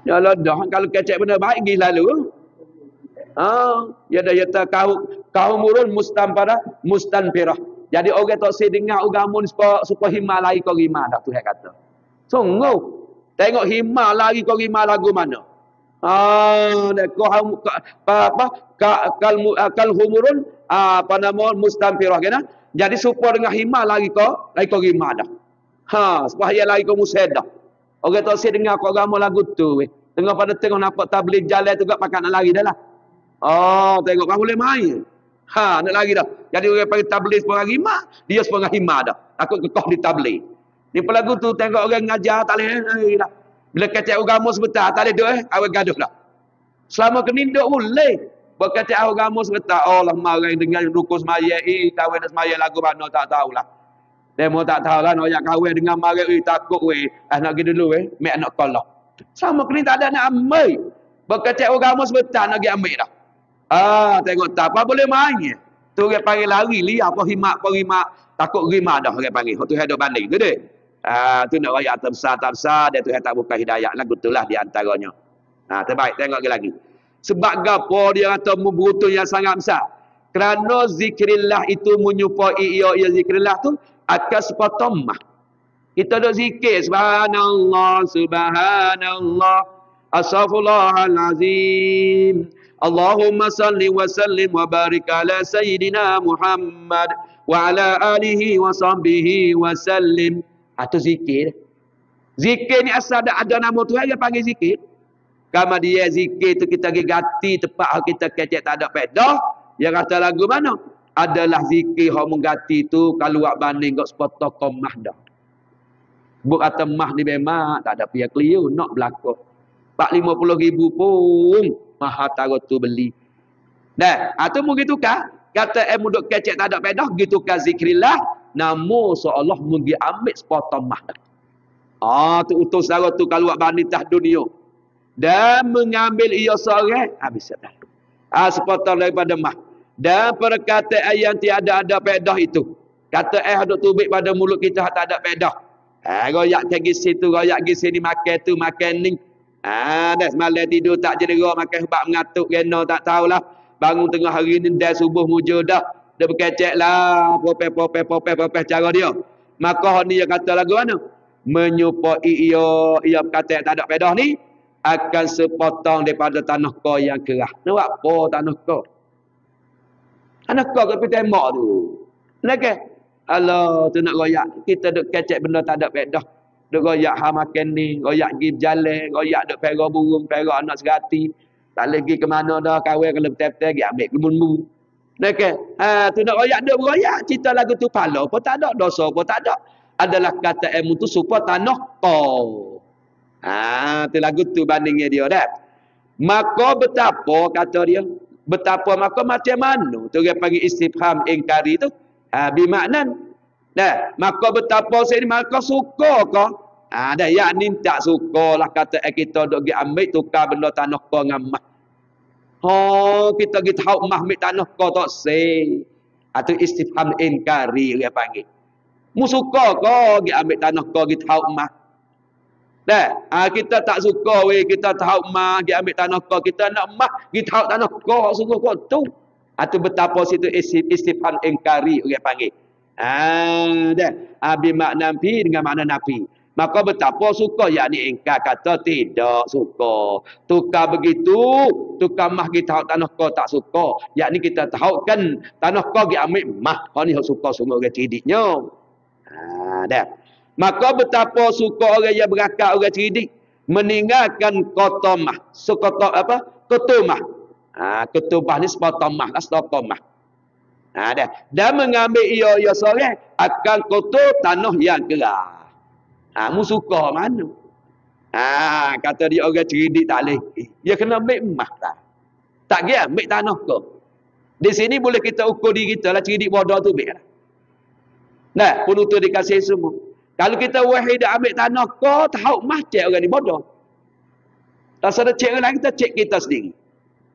Ya lah dah kalau kecek benda baik pergi lalu. Ya dah ya kau murun mustanfirah. Jadi orang tak sedengar agama supaya himma lagi kau rima dah Tuhan kata. Sungguh. Tengok himma lagi kau rima lagu mana? Kal humurun apa nama mustanfirah kena. Jadi supaya dengan himma lagi kau rima dah. Supaya lagi kau musedah. Orang tak sedengar kau agama lagu tu. Tengok pada tengok nampak tabligh jalan tu gak pakat nak lari dah lah. Tengok kau boleh main. Nak lari dah. Jadi orang panggil tabligh sepengah rima, dia sepengah himma dah. Takut kekoh di tabligh. Ni pelagu tu tengok orang ngajar tak boleh dah. Bila kata agama sebentar tak boleh duk awak gaduh dah. Selama keninduk boleh. Berkata agama sebentar Allah marah dengan rukun semaya kahwin semaya lagu mana tak tahulah. Dia mau tak tahu kan orang kahwin dengan marah takut nak pergi dulu mek nak tolak. Selama kini tak ada nak ambil. Berkata agama sebentar nak pergi ambil dah. Tengok tak apa boleh main. Tu orang panggil lari liar apa himak takut rima dah orang panggil. Tu ada banding tu deh. Tu nak raya terbesar dia Tuhan tak buka hidayah lagu itulah di antaranya. Terbaik tengok lagi. Sebab gapo dia kata membutuh yang sangat besar. Kerana zikrillah itu menyupai ia zikrillah tu akan sepatomah. Kita duk zikir subhanallah subhanallah astaghfirullahalazim. Allahumma salli wa sallim wa barik ala sayyidina Muhammad wa ala alihi wa sahbihi wa sallim. Itu zikir. Zikir ni asal ada nama Tuhan dia panggil zikir. Kama dia zikir tu kita pergi gati tempat kita kecek tak ada pedah. Yang kata lagu mana? Adalah zikir yang menggati tu kalau buat banding kau sepotong komah dah. Buk kata mah ni memang tak ada pihak clear nak berlaku. 450,000 pun mahal taruh tu beli. Dah, atau mungkin tukar. Kata muduk kecek tak ada pedah gitu kan zikrillah. Namu seolah mungkin ambil sepotong mah dah. Tu utus taruh tu kalau buat banding tah dunia. Dan mengambil ia seorang habis dah. Sepotong daripada mah. Dan perkataan yang tiada ada pedah itu. Kata duk tubik pada mulut kita tak ada pedah. Royak pergi situ, royak pergi sini, makan tu, makan ni. Dah semalam tidur tak jera, makan sebab mengatuk, kena tak tahulah. Bangun tengah hari ni, dah subuh mujur dah. Dia berkecek lah, popeh cara dia. Maka ni yang kata lagu mana? Menyupai ia berkata tak ada pedah ni, akan sepotong daripada tanah kau yang kerah. Nak buat apa tanah kau? Tanah kau ke pita emak tu. Nak Allah tu nak royak. Kita duk kecek benda tak ada pedah. Duk royak makan ni, royak pergi berjalan, royak duk perah burung, perah anak serati. Tak lagi ke mana dah, kahwin kalau betul-betul pergi ambil kemunmu. Nak tu nak royak duk beroyak. Cerita lagu tu pala pun tak ada, dosa pun tak ada. Adalah kata ilmu tu supaya tanah kau. Tu lagu tu bandingnya dia dah. Maka betapa kata dia, betapa maka macam mana tu dia panggil istifham ingkari tu. Bimaknan. Dah, maka betapa saya ni maka suka kau. Dah yakni tak suka lah kata kita dok pergi ambil tukar benda tanah kau dengan mah. Kita pergi tahu mah ambil tanah kau tak say. Atau istifham ingkari dia panggil. Mu suka kau pergi ambil tanah kau pergi tahu mah. Dah, kita tak suka kita tahu mah pergi ambil tanah kau, kita nak mah pergi tahu tanah kau sungguh kau tu. Atau betapa situ istifham ingkari dia panggil. Dah. Bimakna fi dengan makna nafi. Maka betapa suka yakni ingkar kata tidak suka. Tukar begitu, tukar mah kita tahu tanah kau tak suka. Yakni kita tahu kan tanah kau dia ambil mah. Kau ni suka sungguh orang cerdiknya. Dah. Maka betapa suka orang yang berakal orang cerdik meninggalkan kota mah. Sekota apa? Ketumah. Ketubah ni sepotong mah lah, sepotong mah. Dah. Dan mengambil ia seorang akan kotor tanah yang kerah. Mu suka mana? Kata dia orang cerdik tak boleh. Dia kena ambil mah tak. Tak dia ambil tanah kau. Di sini boleh kita ukur diri kita lah cerdik bodoh tu ambil lah. Nah, penutur dikasih semua. Kalau kita wahid ambil tanah kau, tahu mah cek orang ni bodoh. Tak ada cek orang lain, kita cek kita sendiri.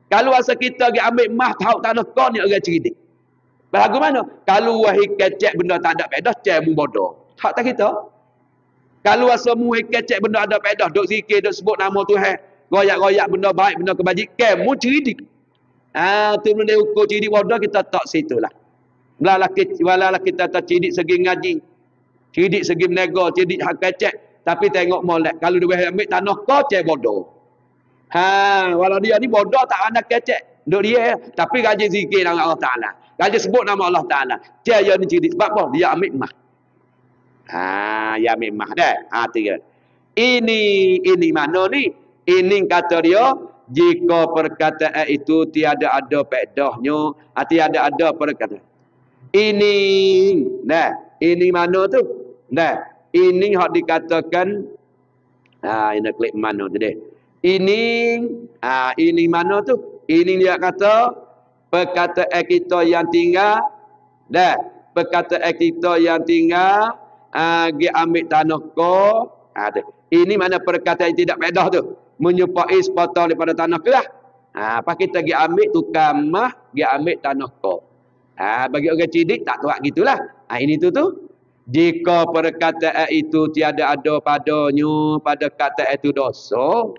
Kalau asal kita pergi ambil mah tahu tanah kau ni orang cerdik. Bahagu mana? Kalau wahid kecek benda tak ada pedah, cek mu bodoh. Tak kita. Kalau asal mu kecek benda ada pedah, duk zikir, duk sebut nama Tuhan, goyak-goyak benda baik, benda kebajikan, mu cerdik. Tu benda ukur cerdik bodoh, kita tak situlah. Walalah kita tak cerdik segi ngaji, cerdik segi menego, cerdik hak kecek, tapi tengok molek. Kalau dia ambil tanah kau, cek bodoh. Walau dia ni bodoh tak ada kecek. Duk dia, tapi rajin zikir dengan Allah Ta'ala. Rajin sebut nama Allah Ta'ala. Dia ni cerdik. Sebab apa? Dia ambil mah. Dia ambil mah dah. Tiga. Ini mana ni? Ini kata dia, jika perkataan itu tiada ada pedahnya, tiada ada perkataan. Ini, ini mana tu? Ini hak dikatakan, ini klik mana tu deh. Ini mana tu? Ini dia kata perkataan kita yang tinggal, perkataan kita yang tinggal, dia ambil tanah kau. Ini mana perkataan yang tidak pedah tu? Menyupai sepotong daripada tanah kerah. Apa kita dia ambil tukar mah, dia ambil tanah kau. Bagi orang cerdik tak tahu gitulah. Ini tu. Jika perkataan itu tiada ada padanya, pada kata itu dosa.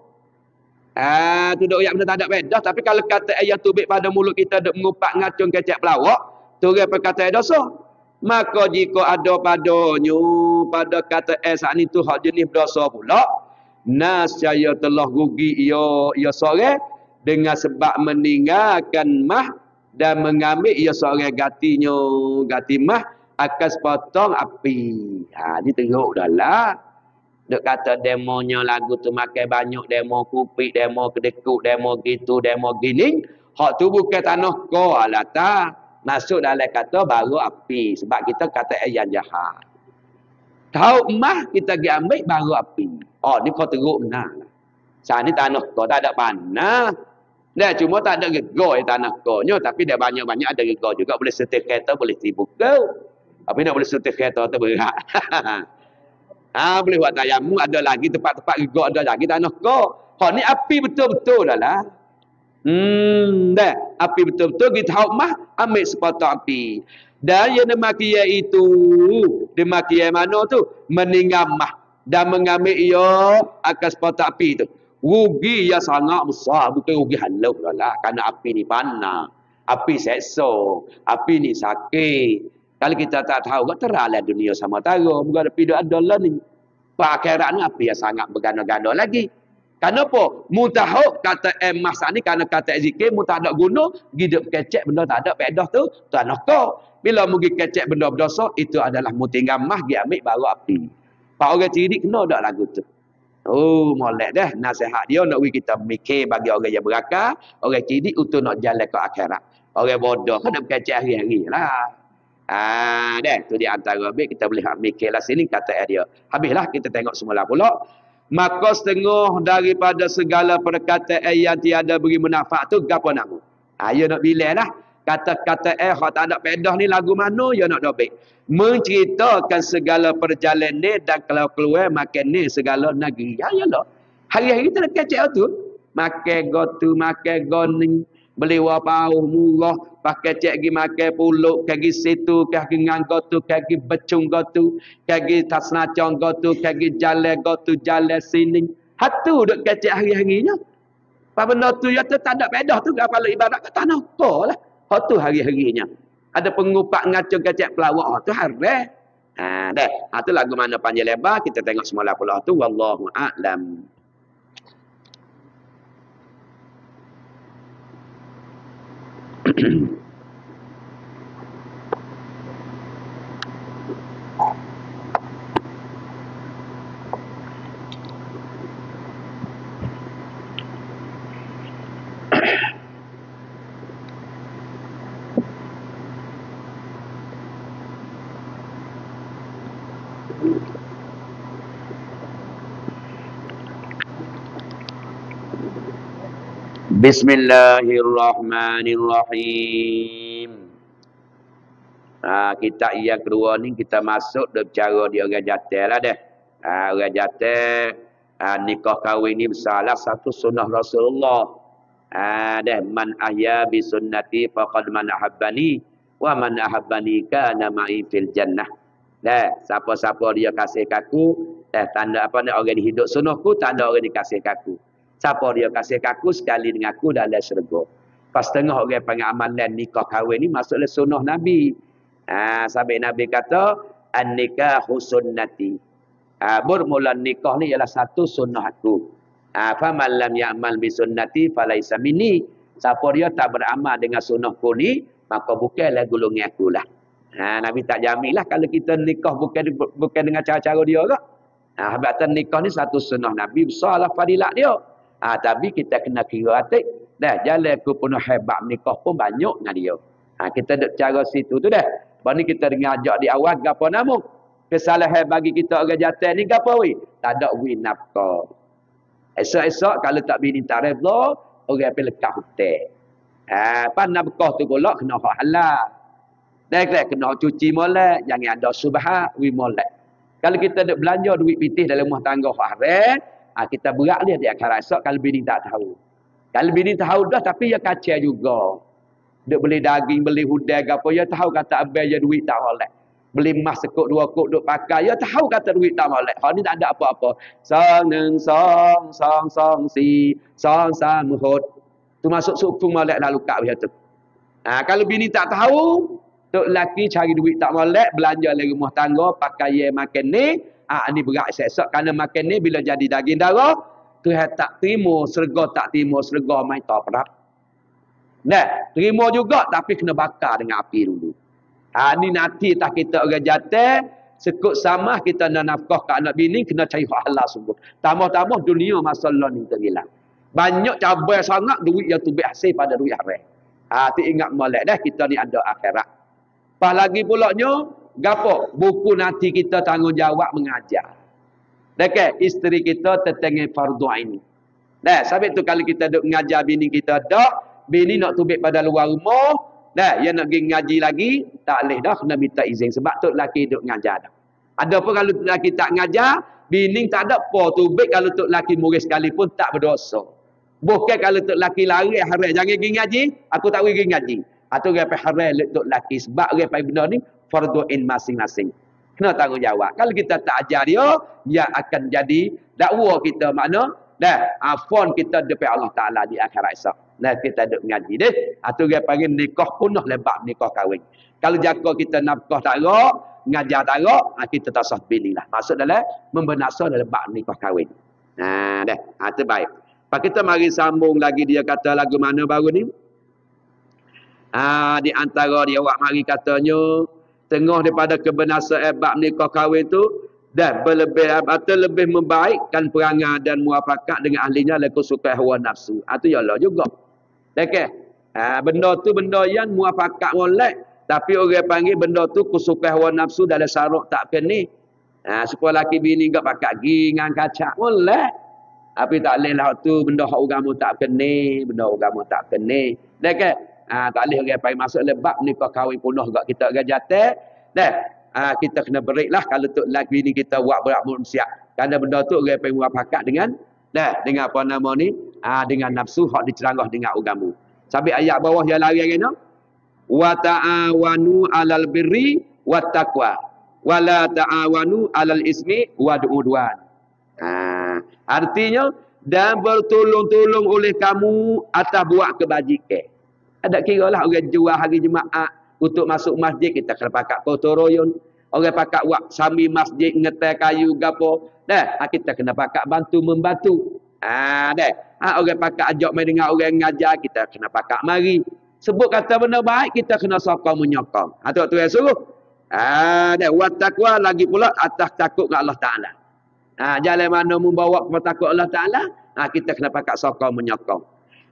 Tu dok yang benda tak ada pedah, tapi kalau kata yang tubik pada mulut kita dok mengupak ngacung kecek pelawak, tu dia perkataan dosa. Maka jika ada padanya pada kata saat itu hak jenis dosa pula, nascaya telah rugi ia seorang dengan sebab meninggalkan mah dan mengambil ia seorang gati mah akan sepotong api. Ni teruk dah lah. Duk kata demonya lagu tu makan banyak, demo kupik, demo kedekut, demo gitu, demo gini. Hak tu bukan tanah ko alata. Masuk dalam kata baru api. Sebab kita kata yang jahat. Tahu emas kita pergi ambil baru api. Oh ni kau teruk benar. Saat ni tanah ko tak ada panah. Dia cuma tak ada gegar tanah ko nya. Tapi dia banyak-banyak ada gegar juga. Boleh setir kereta, boleh sibuk kau. Tapi nak boleh setir kereta tu berat. Boleh buat tayamu, ada lagi tempat-tempat gegar, ada lagi tanah ko. Hak ni api betul-betul dah lah. Dah. Api betul-betul kita tahu mah ambil sepotong api. Dan yang demikian itu, demikian mana tu? Meninggal mah dan mengambil ia akan sepotong api tu. Rugi yang sangat besar, bukan rugi halau lah. Kerana api ni panas, api seksa, api ni sakit. Kalau kita tak tahu, kau teranglah dunia sama tahu. Bukan api dia ada lah ni. Akhirat ni api yang sangat berganda-ganda lagi. Kenapa? Mu tahu kata emas ni kerana kata zikir mu tak ada guna, hidup kecek benda tak ada faedah tu, tanah kau. Bila mu pergi kecek benda berdosa, itu adalah mu tinggal mah pergi ambil baru api. Pak orang cerdik kena dak lagu tu. Oh, molek dah nasihat dia nak kita mikir bagi orang yang berakal, orang cerdik untuk nak jalan ke akhirat. Orang bodoh kan nak kecek hari-hari lah. Dah tu di antara baik kita boleh mikirlah sini kata dia. Habislah kita tengok semula pula. Maka setengah daripada segala perkataan yang tiada beri manfaat tu gapo nama? Ya nak bilang lah. Kata-kata hak tak ada faedah ni lagu mana ya nak dobek. Menceritakan segala perjalanan dan keluar makan ni segala negeri. Ya lah. Hari-hari kita nak kecek tu. Makan gotu, makan goning. Beli wapau murah, pakai cek gi makan puluk, kagi situ, kagi nganggotu, kagi becung gotu, kagi tasnacong gotu, kagi jalan gotu, jalan sini. Hatu duk kecek hari-harinya. Apa benda tu ya tu tak ada faedah tu kepala ibadat ke tanah ko lah. Hatu hari-harinya. Ada pengupak ngaco kecek pelawak tu haram. Dah. Tu lagu mana panjang lebar kita tengok semula pula tu wallahu a'lam. Bismillahirrahmanirrahim. Kita yang kedua ni kita masuk dalam cara dia orang jatuh lah dah. Orang jatuh nikah kahwin ni bersalah satu sunnah Rasulullah. Dah man ahya bi sunnati faqad man ahabbani wa man ahabbani kana ma'i fil jannah. Dah siapa-siapa dia kasih kaku, tanda apa ni orang hidup sunnahku, tanda orang dikasih kaku. Siapa dia kasih kaku sekali dengan aku dalam syurga. Pas tengah orang panggil amalan nikah kahwin ni masuklah sunnah Nabi. Sampai Nabi kata an-nikahu sunnati. Bermula nikah ni ialah satu sunnah aku. Faman lam ya'mal bi sunnati falaisa minni. Siapa dia tak beramal dengan sunnahku ni, maka bukanlah golongan aku lah. Nabi tak jamin lah kalau kita nikah bukan dengan cara-cara dia ke. Habatan nikah ni satu sunnah Nabi, besarlah fadilat dia. Tapi kita kena kira hati. Dah jalan aku penuh hebat nikah pun banyak dengan dia. Kita duk cara situ tu dah. Lepas ni kita dengar ajak di awal gapo nama? Kesalahan bagi kita orang jantan ni gapo we? Tak ada we nafkah. Esok-esok kalau tak bini tak redha, orang pergi lekat hutang. Pas nafkah tu golak kena hak halal. Dah kena cuci molek, jangan ada subhat we molek. Kalau kita duk belanja duit pitih dalam rumah tangga hak haram, kita berat dia di akhirat esok kalau bini tak tahu. Kalau bini tahu dah tapi dia kacau juga. Dia beli daging, beli hudang apa, dia tahu kata abang je duit tak molek. Beli emas sekut dua kut duk pakai, dia tahu kata duit tak molek. Hak ni tak ada apa-apa. Song neng song si song samhut. Tu masuk suku molek lalu kat dia tu. Kalau bini tak tahu, tok laki cari duit tak molek, belanja lagi rumah tangga, pakai makan ni, ni berat esok kerana makan ni bila jadi daging darah, Tuhan tak terima, serga tak terima, serga main tak perap. Nah, terima juga tapi kena bakar dengan api dulu. Ni nanti tak kita orang jatuh, sekut sama kita nak nafkah ke anak bini, kena cari hak halal sungguh. Tambah-tambah dunia masalah ni terhilang. Banyak cabai sangat duit yang tu hasil pada duit haram. Tu ingat molek dah kita ni ada akhirat. Pas lagi pulaknya, gapo? Buku nanti kita tanggungjawab mengajar. Dekat isteri kita tertengah fardu ain. Dah, sebab tu kalau kita duk mengajar bini kita dak, bini nak tubik pada luar rumah, dah, dia nak pergi ngaji lagi, tak boleh dah, kena minta izin sebab tu lelaki duk mengajar dah. Ada pun kalau tu lelaki tak ngajar, bini tak ada apa tubik kalau tu lelaki murid sekalipun tak berdosa. Bukan kalau tu lelaki lari haram jangan pergi ngaji, aku tak pergi ngaji. Atau dia pergi haram tu lelaki sebab dia pergi benda ni fardu ain masing-masing. Kena tanggungjawab. Kalau kita tak ajar dia akan jadi dakwa kita makna dah afon kita depan Allah Taala di akhirat esok. Nah kita duk ngaji deh. Atau dia panggil nikah punah lebat nikah kahwin. Kalau jaga kita nafkah tak ada, ngajar tak ada, kita tak sah pilih lah. Maksud dalam membenasa dalam bab nikah kahwin. Dah. Itu baik. Pak kita mari sambung lagi dia kata lagu mana baru ni? Di antara dia awak mari katanya tengah daripada kebenasaan bab nikah kahwin tu dan lebih membaikkan perangai dan muafakat dengan ahlinya laku suka hawa nafsu. Itu ya Allah juga. Okey. Benda tu benda yang muafakat molek tapi orang panggil benda tu kusuka hawa nafsu dalam syarat tak kena. Supaya laki bini enggak pakat gi ngan kacak molek. Tapi tak leh lah tu benda hak agama tak kena, benda agama tak kena. Okey. Tak boleh orang panggil masuk lebab nikah kahwin punah gak kita gajate. Dah. Kita kena beriklah kalau tu laki ni kita buat berat manusia. Kerana benda tu orang panggil muafakat dengan dengan apa nama ni? Dengan nafsu hak dicerangah dengan agama. Sampai ayat bawah yang lari kena. Wa ta'awanu 'alal birri wat taqwa wa la ta'awanu 'alal ismi wad udwan. Artinya dan bertolong-tolong oleh kamu atas buat kebajikan. Ada kira lah orang jual hari Jumaat untuk masuk masjid kita kena pakat gotong royong. Orang pakat buat sambil masjid ngetel kayu gapo. Dah, kita kena pakat bantu membantu. Dah. Orang pakat ajak mai dengan orang ngajar kita kena pakat mari. Sebut kata benda baik kita kena sokong menyokong. Tu yang suruh. Dah wa taqwa lagi pula atas takut kepada Allah Taala. Jalan mana membawa kepada takut Allah Taala, kita kena pakat sokong menyokong.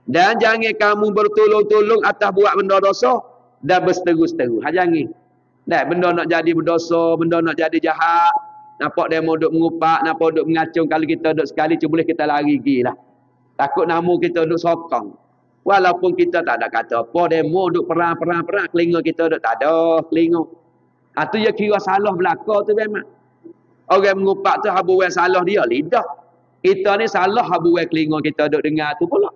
Dan jangan kamu bertolong-tolong atas buat benda dosa dan berseteru-seteru. Jangan. Dah benda nak jadi berdosa, benda nak jadi jahat, nampak demo duk mengupak, nampak duk mengacung kalau kita duk sekali boleh kita lari gilah. Takut namu kita duk sokong. Walaupun kita tak ada kata apa, demo duk perang, kelinga kita duk tak ada, kelinga. Itu ya kira salah belaka tu memang. Orang mengupak tu habuan salah dia lidah. Kita ni salah habuan kelinga kita duk dengar tu pula.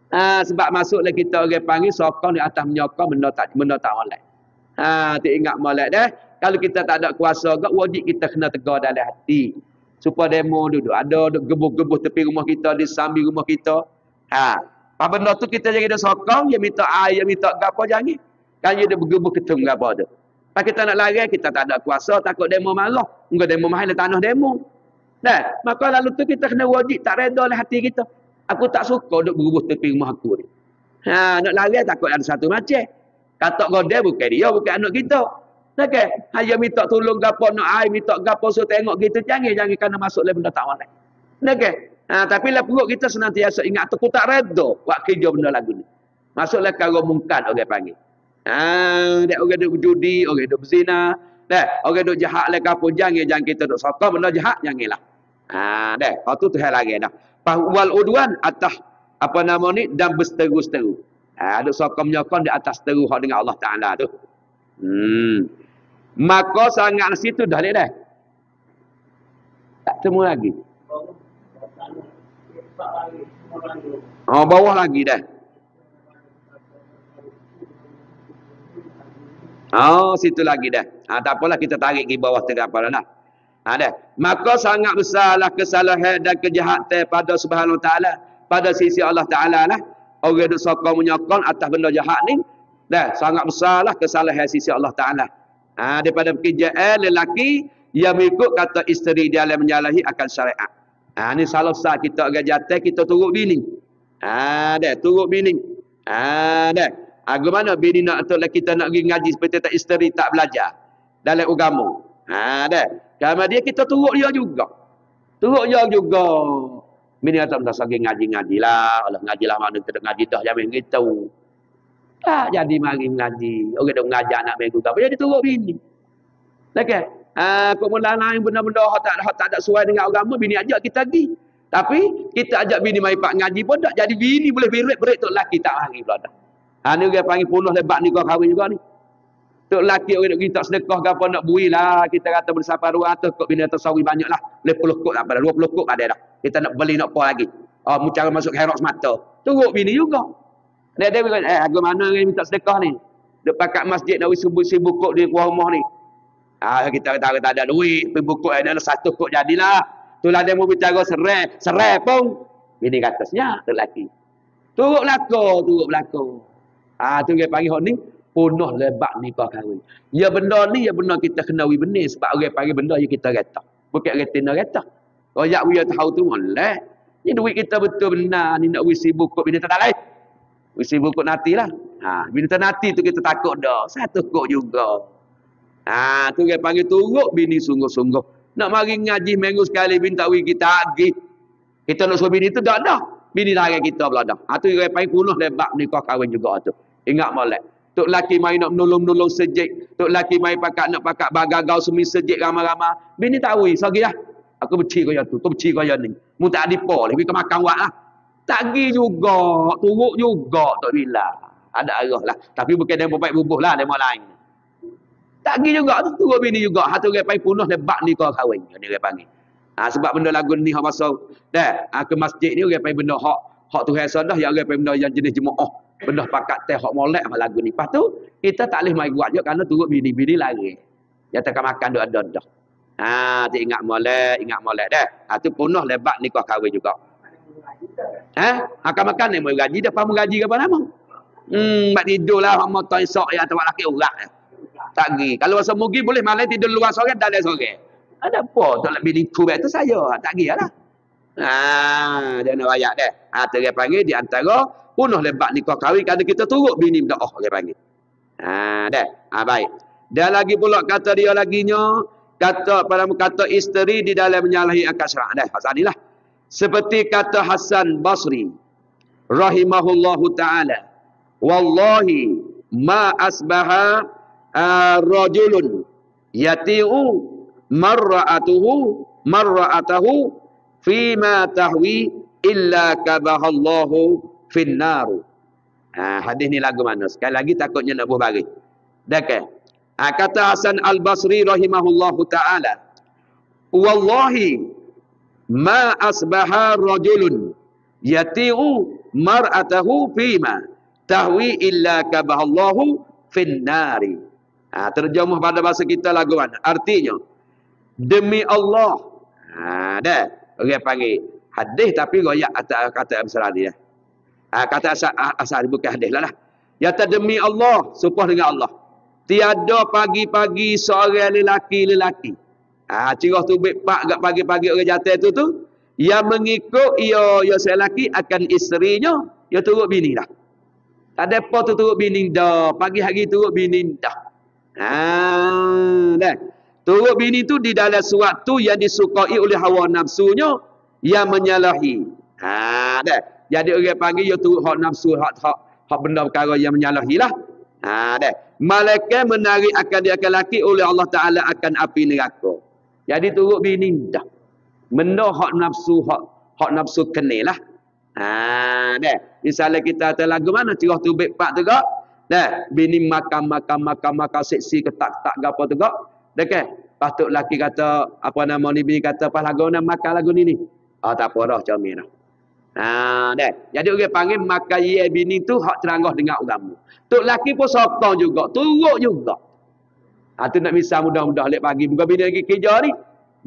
Sebab masuklah kita orang panggil sokong di atas menyokong benda tak molek. Tu ingat molek dah. Kalau kita tak ada kuasa gak wajib kita kena tegar dalam hati. Supaya demo duduk ada duk gebuh-gebuh tepi rumah kita di sambil rumah kita. Apa benda tu kita jangan ada sokong, dia minta air, minta gapo jangan. Kan dia bergebuh ketung gapo tu. Pas kita nak lari kita tak ada kuasa takut demo marah. Enggak demo mahal tanah demo. Dah, maka lalu tu kita kena wajib tak reda dalam hati kita. Aku tak suka duk bergebuh tepi rumah aku ni. Nak lari takut ada satu macam. Kata godel bukan dia, bukan anak kita. Okey, hanya minta tolong gapo nak air, minta gapo suruh tengok gitu jangan kena masuk dalam benda tak molek. Okey. Tapi lah perut kita senantiasa ingat aku tak reda buat kerja benda lagu ni. Masuklah karo mungkar orang panggil. Dia orang duk berjudi, orang duk berzina, orang duk jahat lah kapun jangan kita duk sokong benda jahat janganlah. Tu hal lagi dah. Wal udwan atas apa nama ni dan berseteru-seteru. Duk sokong menyokong di atas seteru hak dengan Allah Taala tu. Maka sangat situ dah dia dah. Tak temu lagi. Bawah lagi dah. Situ lagi dah. Tak apalah kita tarik ke bawah tengah apa dah. Dah. Maka sangat besarlah kesalahan dan kejahatan pada Subhanahu Wa Taala, pada sisi Allah Taala lah. Orang duk sokong menyokong atas benda jahat ni, dah sangat besarlah kesalahan sisi Allah Taala. Daripada pekerjaan lelaki yang mengikut kata isteri dia yang menyalahi akan syariat. Ni salah besar kita gajatan kita turut bini. Dah turut bini. Dah. Bagaimana bini nak untuk kita nak pergi ngaji seperti tak isteri tak belajar dalam agama. Dah. Kemudian kita turut dia juga. Turut dia juga. Bini kata tak sagi ngaji-ngaji lah. Allah ngaji lah mana kita ngaji dah jamin gitu. Tak jadi mari ngaji. Orang dok ngajar anak minggu apa jadi turut bini. Okey. Kok mula lain benda-benda hak tak ada sesuai dengan agama bini ajak kita pergi. Tapi kita ajak bini mai pak ngaji pun tak jadi bini boleh berit tok laki tak mari pula dah. Ni dia panggil punuh lebat ni kau kahwin juga ni. Tok laki orang nak kita sedekah ke apa nak bui lah. Kita kata bersapa 200 kok bini atas sawi banyak lah. Boleh 10 kok tak pada 20 kok ada dah. Kita nak beli nak apa lagi. Mu cara masuk herok semata. Turut bini juga. Dia bilang aku mana yang minta sedekah ni? Duk pakat masjid nak sibuk kok di rumah ni. Kita kata tak ada duit, pergi buku ada 1 kok jadilah. Itulah dia mau bicara serai pun. Bini kata senyap lelaki. Turut belako. Tu dia panggil hok ni punuh lebat ni kau kahwin. Ya benda ni ya benda kita kena benih sebab orang panggil benda yang kita kata. Bukan retina kata. Royak dia tahu tu molek. Ni duit kita betul benar ni nak sibuk kok bini tak lain. Sibuk kok nanti lah. Bini tak nanti tu kita takut dah. 1 kok juga. Tu dia panggil turut bini sungguh-sungguh. Nak mari ngaji minggu sekali bini tak kita lagi. Kita nak suruh bini tu dah dah. Bini larang kita pula dah. Tu dia panggil punuh lebat ni kau kahwin juga tu. Ingat molek. Tok laki mai nak menolong-nolong sejik. Tok laki mai nak pakat bagagau semi sejik ramai-ramai. Bini tak wui, sagi lah. Aku benci kau yang tu, kau benci kau yang ni. Mu tak adipo, lebih ke makan wak lah. Tak pergi juga, turut juga Tok Bila. Ada arah lah. Tapi bukan dia baik bubuh lah, dia lain. Tak pergi juga, turut bini juga. Hatu dia panggil punuh lebat ni kau kahwin. Dia panggil. Sebab benda lagu ni hak masuk. Ke masjid ni dia panggil benda hak Tuhan sadah yang dia panggil benda yang jenis jemaah. Benda pakat teh hak molek hak lagu ni. Lepas tu kita tak boleh mai buat je kerana turut bini lari. Dia tak makan duk ada dah. Tu ingat molek dah. Tu punuh lebat ni kau kahwin juga. Akan makan ni mau gaji dah pam gaji ke apa nama? Mak tidurlah hak motor esok yang tawak laki urat. Tak pergi. Kalau masa mugi boleh malam tidur luar sore dalam sore. Ada apa tak nak bini ku tu saya tak pergi lah. Dia nak rayak dah. Tu dia panggil di antara punuh lebat ni kau kahwin kerana kita turut bini berdoa dia panggil. Baik. Dan lagi pula kata dia laginya kata isteri di dalam menyalahi akad syarak dah. Pasal inilah. Seperti kata Hasan Basri rahimahullahu taala, wallahi ma asbaha rajulun yati'u marra'atahu fima tahwi illa kabahallahu finnar. Hadis ni lagu mana? Sekali lagi takutnya nak buh bagi. Dekat. Kata Hasan Al-Basri rahimahullahu taala, wallahi ma asbaha rajulun yati'u mar'atahu fima tahwi illa kabahallahu finnari. Terjemah pada bahasa kita lagu mana? Artinya demi Allah. Dah. Orang panggil hadis tapi royak kata Asari dah. Kata Asari bukan hadis lah. Ya demi Allah, sumpah dengan Allah. Tiada pagi-pagi seorang lelaki. Cirah tu pak gak pagi-pagi orang jatuh tu yang mengikut ia lelaki akan isterinya, ia turut bini dah. Tak ada apa tu turut bini dah. Pagi hari turut bini dah. Dah. Turut bini tu di dalam suatu yang disukai oleh hawa nafsunya yang menyalahi. Dah. Jadi orang panggil ia turut hak nafsu, hak benda perkara yang menyalahi lah. Dah. Malaikat menarik akan dia lelaki oleh Allah Taala akan api neraka. Jadi turut bini dah. Benda hak nafsu kenil lah. Dah. Misalnya kita ada lagu mana cirah tu baik pak tu gak. Dah, bini makan seksi ketak-tak gapo tu gak. Dah ke? Patut laki kata apa nama ni bini kata pas lagu nak makan lagu ni. Tak apa dah comel dah. Dah. Jadi orang panggil makan ye bini tu hak teranggah dengan agama. Tok laki pun sokong juga, turut juga. Tu nak misal mudah-mudah lek pagi bukan bini lagi kerja ni.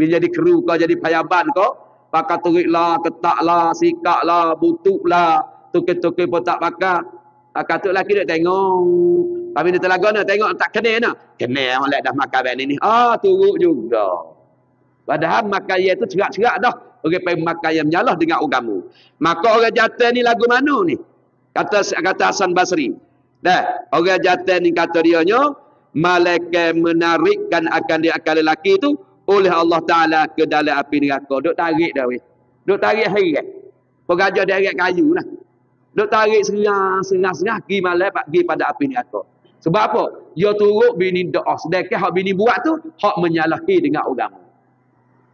Bini jadi kru kau jadi payaban kau, pakai terik lah, ketak lah, sikak lah, butuk lah, tukik-tukik pun tak pakai. Katuk laki dia tengok. Tapi dia telaga nak tengok tak kenal nak. Kenal molek dah makan band ini. Turut juga. Padahal makan ye tu cerak-cerak dah. Orang pergi makan yang menyalah dengan agama. Maka orang jatuh ni lagu mana ni? Kata Hasan Basri. Dah, orang jatuh ni kata dia nya malaikat menarikkan akan dia akan lelaki tu oleh Allah Ta'ala ke dalam api neraka. Duk tarik dah weh. Duk tarik heret. Pengajar derek kayu lah. Duk tarik serang-serang pergi malaikat pergi pada api neraka. Sebab apa? Dia turut bini doa. Sedangkan hak bini buat tu hak menyalahi dengan agama.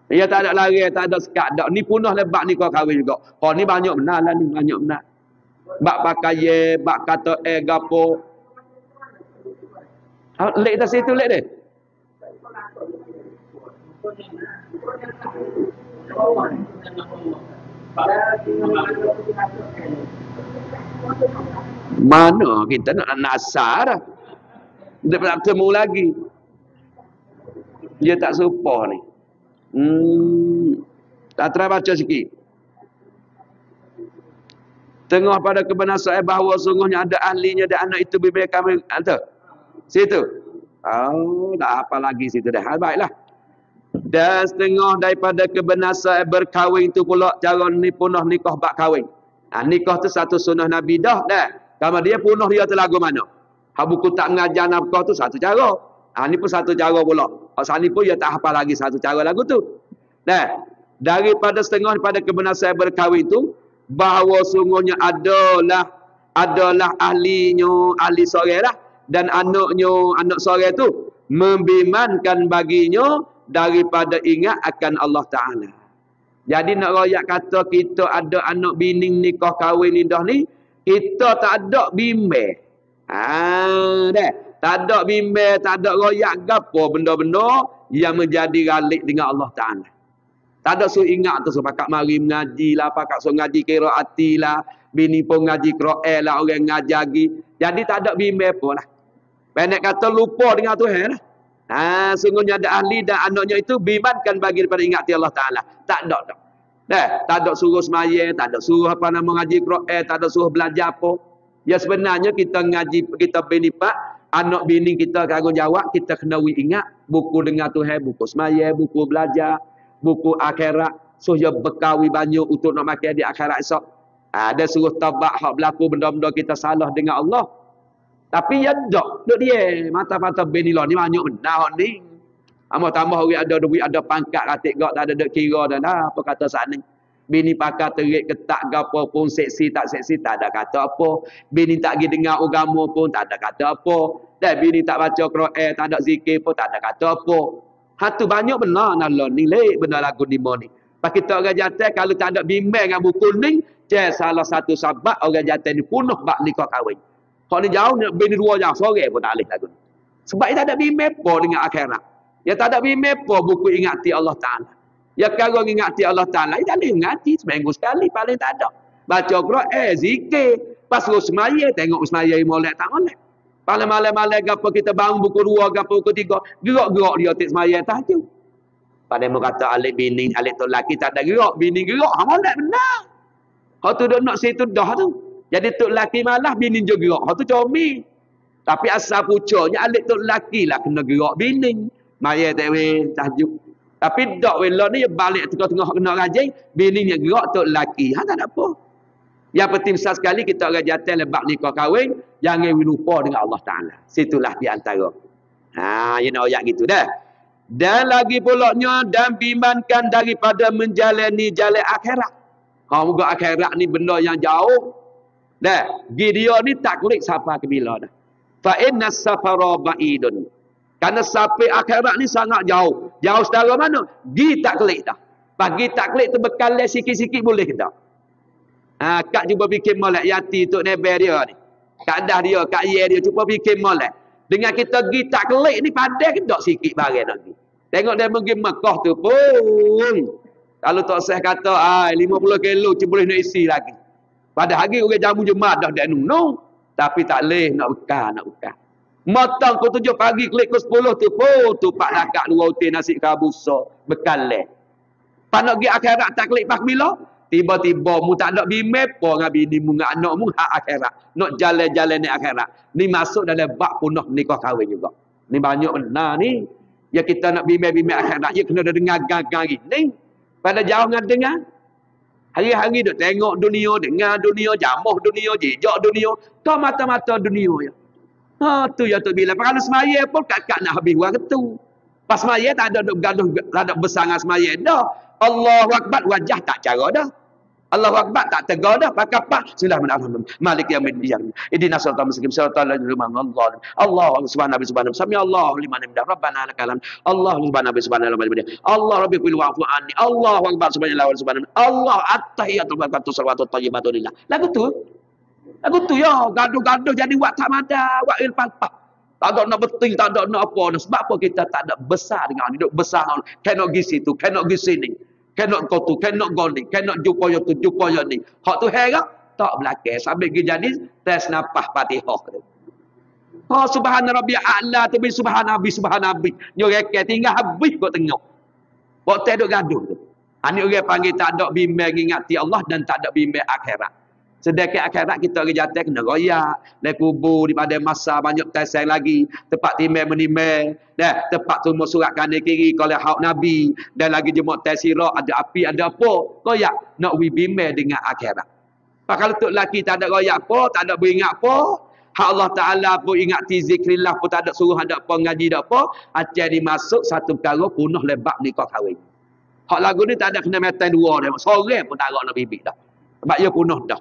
Dia tak ada lari, tak ada sekat dak. Ni punah lebat ni kau kahwin juga. Hak ni banyak benar lah ni, banyak benar. Bak pakai bak kata gapo. Lek dah situ lek dia. Mana kita nak nasar dah. Dia tak bertemu lagi. Dia tak serupa ni. Tak try baca sikit. Tengah pada kebenaran bahawa sungguhnya ada ahlinya dan anak itu bibir kami. Situ. Oh, dah apa lagi situ dah. Baiklah. Dan setengah daripada kebenaran berkahwin itu pula cara ni punah nikah bak kahwin. Nikah tu satu sunnah Nabi dah. Kalau dia punah dia terlagu mana? Buku tak mengajar nafkah tu satu cara. Ni pun satu cara pula. Sani pun dia tak hafal lagi satu cara lagu tu. Daripada setengah daripada kebenaran berkahwin itu bahawa sungguhnya adalah ahlinya, ahli sorang lah, dan anak sorang tu membimankan baginya daripada ingat akan Allah Ta'ala. Jadi nak royak kata kita ada anak bini nikah kahwin lidah ni, kita tak ada bimbang. Tak ada bimbang, tak ada royak gapo benda-benda yang menjadi ralik dengan Allah Ta'ala. Tak ada suruh ingat tu, pakat mari mengaji lah, pakat suruh ngaji qiraati lah, bini pun ngaji Quran lah, orang ngajar lagi. Jadi tak ada bimbang pun lah. Pendek kata lupa dengan Tuhan lah. Sungguhnya ada ahli dan anaknya itu bimankan bagi daripada ingat Allah Ta'ala. Tak ada tak. Tak ada suruh semaya, tak ada suruh apa nama ngaji Quran, tak ada suruh belajar apa. Ya sebenarnya kita ngaji, kita bini pak, anak bini kita tanggungjawab, kita kena ingat buku dengan Tuhan, buku semaya, buku belajar, buku akhirat, suruh berkawi banyak untuk nak makan di akhirat esok. Ada suruh tabak hak berlaku benda-benda kita salah dengan Allah. Tapi ya dok dia mata-mata bini lah ni banyak benar ni. Tambah orang ada duit, ada pangkat, katik gak tak ada dek kira dan apa kata saat ni. Bini pakai terik ketak gapo pun seksi tak ada kata apa. Bini tak pergi dengar agama pun tak ada kata apa. Dan bini tak baca Quran, tak ada zikir pun tak ada kata apa. Hatu banyak benar nalon nilai benar lagu di ni. Pak kita orang jantan kalau tak ada bimbang dengan buku ni, salah satu sebab orang jantan ni punah bab nikah kahwin. Kalau ni jauh nak bini dua jauh sore pun tak boleh lagu ni. Sebab dia tak ada bimbang apa dengan akhirat. Dia tak ada bimbang apa buku ingati Allah Ta'ala. Ya kalau ingati Allah Ta'ala, dia tak boleh ingati seminggu sekali paling tak ada. Baca Quran, zikir, pas semaya tengok semaya molek tak molek. Paling malam-malam gapo kita bangun buku 2 gapo buku 3, gerak-gerak dia tik semaya tahajud. Pada mu kata alik bini, alik tu laki tak ada gerak, bini gerak, molek benar. Hak tu dok nak situ dah tu. Jadi tok laki malah bini je gerak. Hak tu comi. Tapi asal pucuknya alik tok laki lah kena gerak bini. Maya tak weh tahajud. Tapi dak wela ni balik tengah-tengah kena rajin, bininya gerak tok laki. Tak ada apa. Yang penting besar sekali kita orang jantan lebak nikah kahwin, jangan lupa dengan Allah Ta'ala. Situlah di antara. You know ayat gitu dah. Dan lagi pulaknya dan bimankan daripada menjalani jalan akhirat. Moga akhirat ni benda yang jauh. Dah, dia ni taklid sampai ke bila dah. Fa inna safara ba'idun. Karena sampai akhirat ni sangat jauh. Jauh setara mana? Gi taklid dah. Bagi taklid tu bekal sikit-sikit boleh dah. Kak cuba bikin molek yati tok neber dia ni. Kak dah dia, kak ye dia cuba bikin molek. Dengan kita pergi taklid ni pandai ke tak sikit barang nak pergi. Tengok dia pergi Mekah tu pun. Kalau tak sah kata 50 kilo boleh nak isi lagi. Pada hari orang jamu jemaah dah dak nung. Tapi tak leh nak bekal. Matang ke 7 pagi klik ke 10 tu pun tu pak lakak 2 utin nasi kabusa bekal leh. Pak nak pergi akhirat taklid pas bila? Tiba-tiba mu tak nak bimbang apa dengan bini mu dengan anak mu hak akhirat. Nak jalan-jalan ni akhirat. Ni masuk dalam bab punah nikah kahwin juga. Ni banyak benar ni. Ya kita nak bimbang-bimbang akhirat. Ya kena dengar gang-gang ni. Pada jauh dengan dengar. Hari-hari duk tengok dunia, dengar dunia, jamuh dunia, jejak dunia. Kau mata-mata dunia ya. Ha, tu yang tu bila. Kalau semaya pun kat nak habis wang tu. Pas semaya tak ada duk gaduh, tak ada besar dengan semaya dah. Allahu Akbar wajah tak cara dah. Allahu Akbar tak tegar dah. Pakai apa? Bismillahirrahmanirrahim. Malik yaumiddin. Idina siratal mustaqim siratal ladzina an'amta alaihim. Allah subhanahu wa ta'ala. Sami Allah liman hamdah. Rabbana lakal hamd. Allah subhanahu wa ta'ala. Allah rabbi qul wa'fu anni. Allahu Akbar subhanallahi wa subhanahu. Allah at-tahiyatul barakatuh salawatut thayyibatu lillah. Lagu tu ya, gaduh-gaduh jadi wak tak mada, wak ilpalpah. Tak ada nak betul, tak ada nak apa. Sebab apa kita tak ada besar dengan hidup besar. Cannot gi situ, cannot gi sini. Cannot go tu, cannot go ni. Cannot jumpa yang tu, jumpa yang ni. Hak tu herak, tak belakang. Sampai gi jadi tes napah Fatihah. Oh subhana rabbi a'la tu bi subhana nabi. Nyoreke tinggal habis kau tengok. Kau tak ada gaduh tu. Ani orang panggil tak ada bimbang ingati Allah dan tak ada bimbang akhirat. Sedekah akhirat kita pergi jatuh kena royak. Dari kubur di pada masa banyak tesang lagi. Tempat timai menimai. Tempat semua surat kanan kiri kalau hak Nabi. Dan lagi jemuk tesirah ada api ada apa. Royak nak wibimai dengan akhirat. Pak kalau tu lelaki tak ada royak apa. Tak ada beringat apa. Hak Allah Ta'ala pun ingat zikrillah pun tak ada suruh ada apa ngaji ada apa. Acah dimasuk satu perkara punuh lebak nikah kahwin. Hak lagu ni tak ada kena metan dua dia. Sore pun tak nak bibik dah. Sebab ia punuh dah.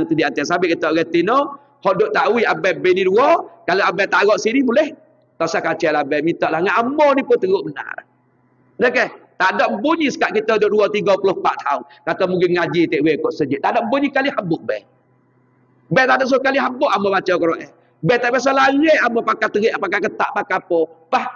Tu di atas sampai kita orang Tino hodok tahu abang bini dua kalau abang tak agak sini boleh tak usah kacau abang minta lah dengan amor ni pun teruk benar okay? Tak ada bunyi sekat kita duduk 2-34 tahun kata mungkin ngaji tak ikut sejid tak ada bunyi kali habuk bang tak ada suruh kali habuk amor baca Quran bang tak biasa lari amor pakai terik pakai ketak pakai apa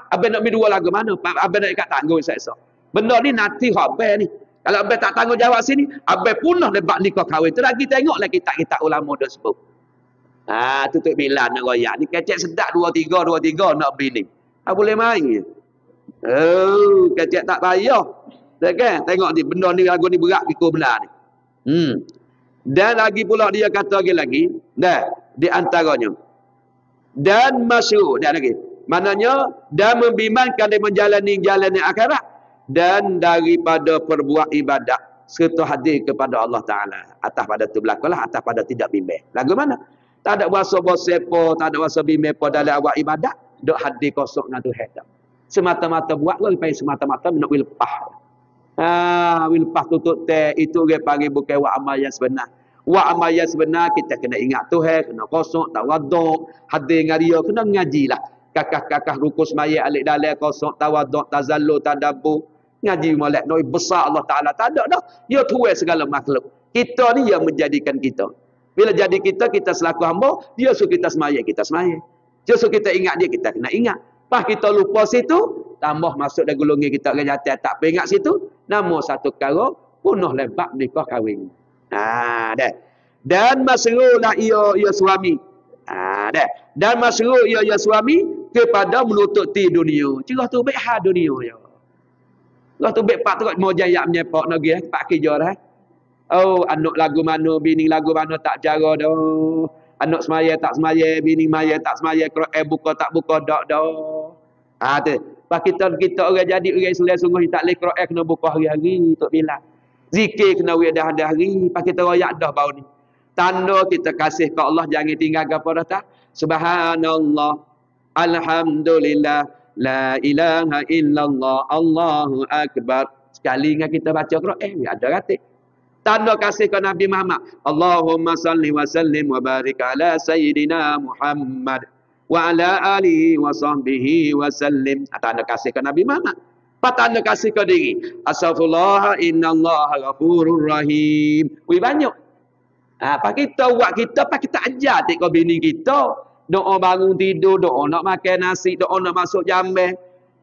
abang nak minum dua lagu mana abang nak ikat tanggung esok benda ni nanti hak abang ni. Kalau abang tak tanggungjawab sini, abang punah lebat nikah kahwin. Tu lagi tengoklah kitab-kitab ulama dah sebut. Tutup bilan nak royak. Ni kecek sedap 2-3 nak bini. Boleh main. Kecek tak payah. Kan? Tengok ni, benda ni lagu ni berat pikul benar ni. Dan lagi pula dia kata lagi. Di antaranya. Dan masyur. Dan lagi. Maknanya, dan membimbangkan dia menjalani akhirat. Dan daripada perbuat ibadat serta hadir kepada Allah Ta'ala atas pada tu berlakulah atas pada tidak bimbang lagu mana tak ada bahasa-bahasa apa tak ada bahasa bimbang apa dalam awak ibadat duk hadir kosong dengan Tuhan semata-mata buat lepas semata-mata nak wilpah wilpah tutup teh itu dia panggil bukan wak amal yang sebenar wak amal yang sebenar kita kena ingat Tuhan kena kosong tawaduk hadir dengan dia kena ngajilah kakak-kakak rukus maya alik dalai kosong tawaduk tazallu tadabbur ngaji molek noi besar Allah Taala tak ada dah dia tuai segala makhluk kita ni yang menjadikan kita bila jadi kita selaku hamba dia suruh kita semaya dia suruh kita ingat dia kita kena ingat pas kita lupa situ tambah masuk dalam golongan kita orang jatuh tak ingat situ nama satu perkara punuh lebak nikah kahwin dan masruhlah ia suami dan masruh ia suami kepada menututi dunia cerah tu baik ha dunia ya lah tu baik pak teruk mau jaya menyepak nak pergi pak kerja dah. Oh, anak lagu mana, bini lagu mana tak cara dah. Anak semaya tak semaya, bini maya tak semaya, buka tak buka dak dah. Tu. Pak kita orang jadi orang Islam sungguh tak leh Quran kena buka hari-hari untuk bilang. Zikir kena we dah hari, pak kita royak dah bau ni. Tanda kita kasih ke Allah jangan tinggal kepada tak. Subhanallah. Alhamdulillah. La ilaha illallah Allahu Akbar. Sekali dengan kita baca Quran ada kata. Tanda kasih ke Nabi Muhammad. Allahumma salli wa sallim wa barik ala sayyidina Muhammad wa ala alihi wa sahbihi wa sallim. Tanda kasih ke Nabi Muhammad. Tanda kasih ke diri. Astaghfirullah innallaha ghafurur rahim. Wih banyak. Pak kita buat kita, pak kita ajar tik ke bini kita. Doa bangun tidur, doa nak makan nasi, doa nak masuk jamban.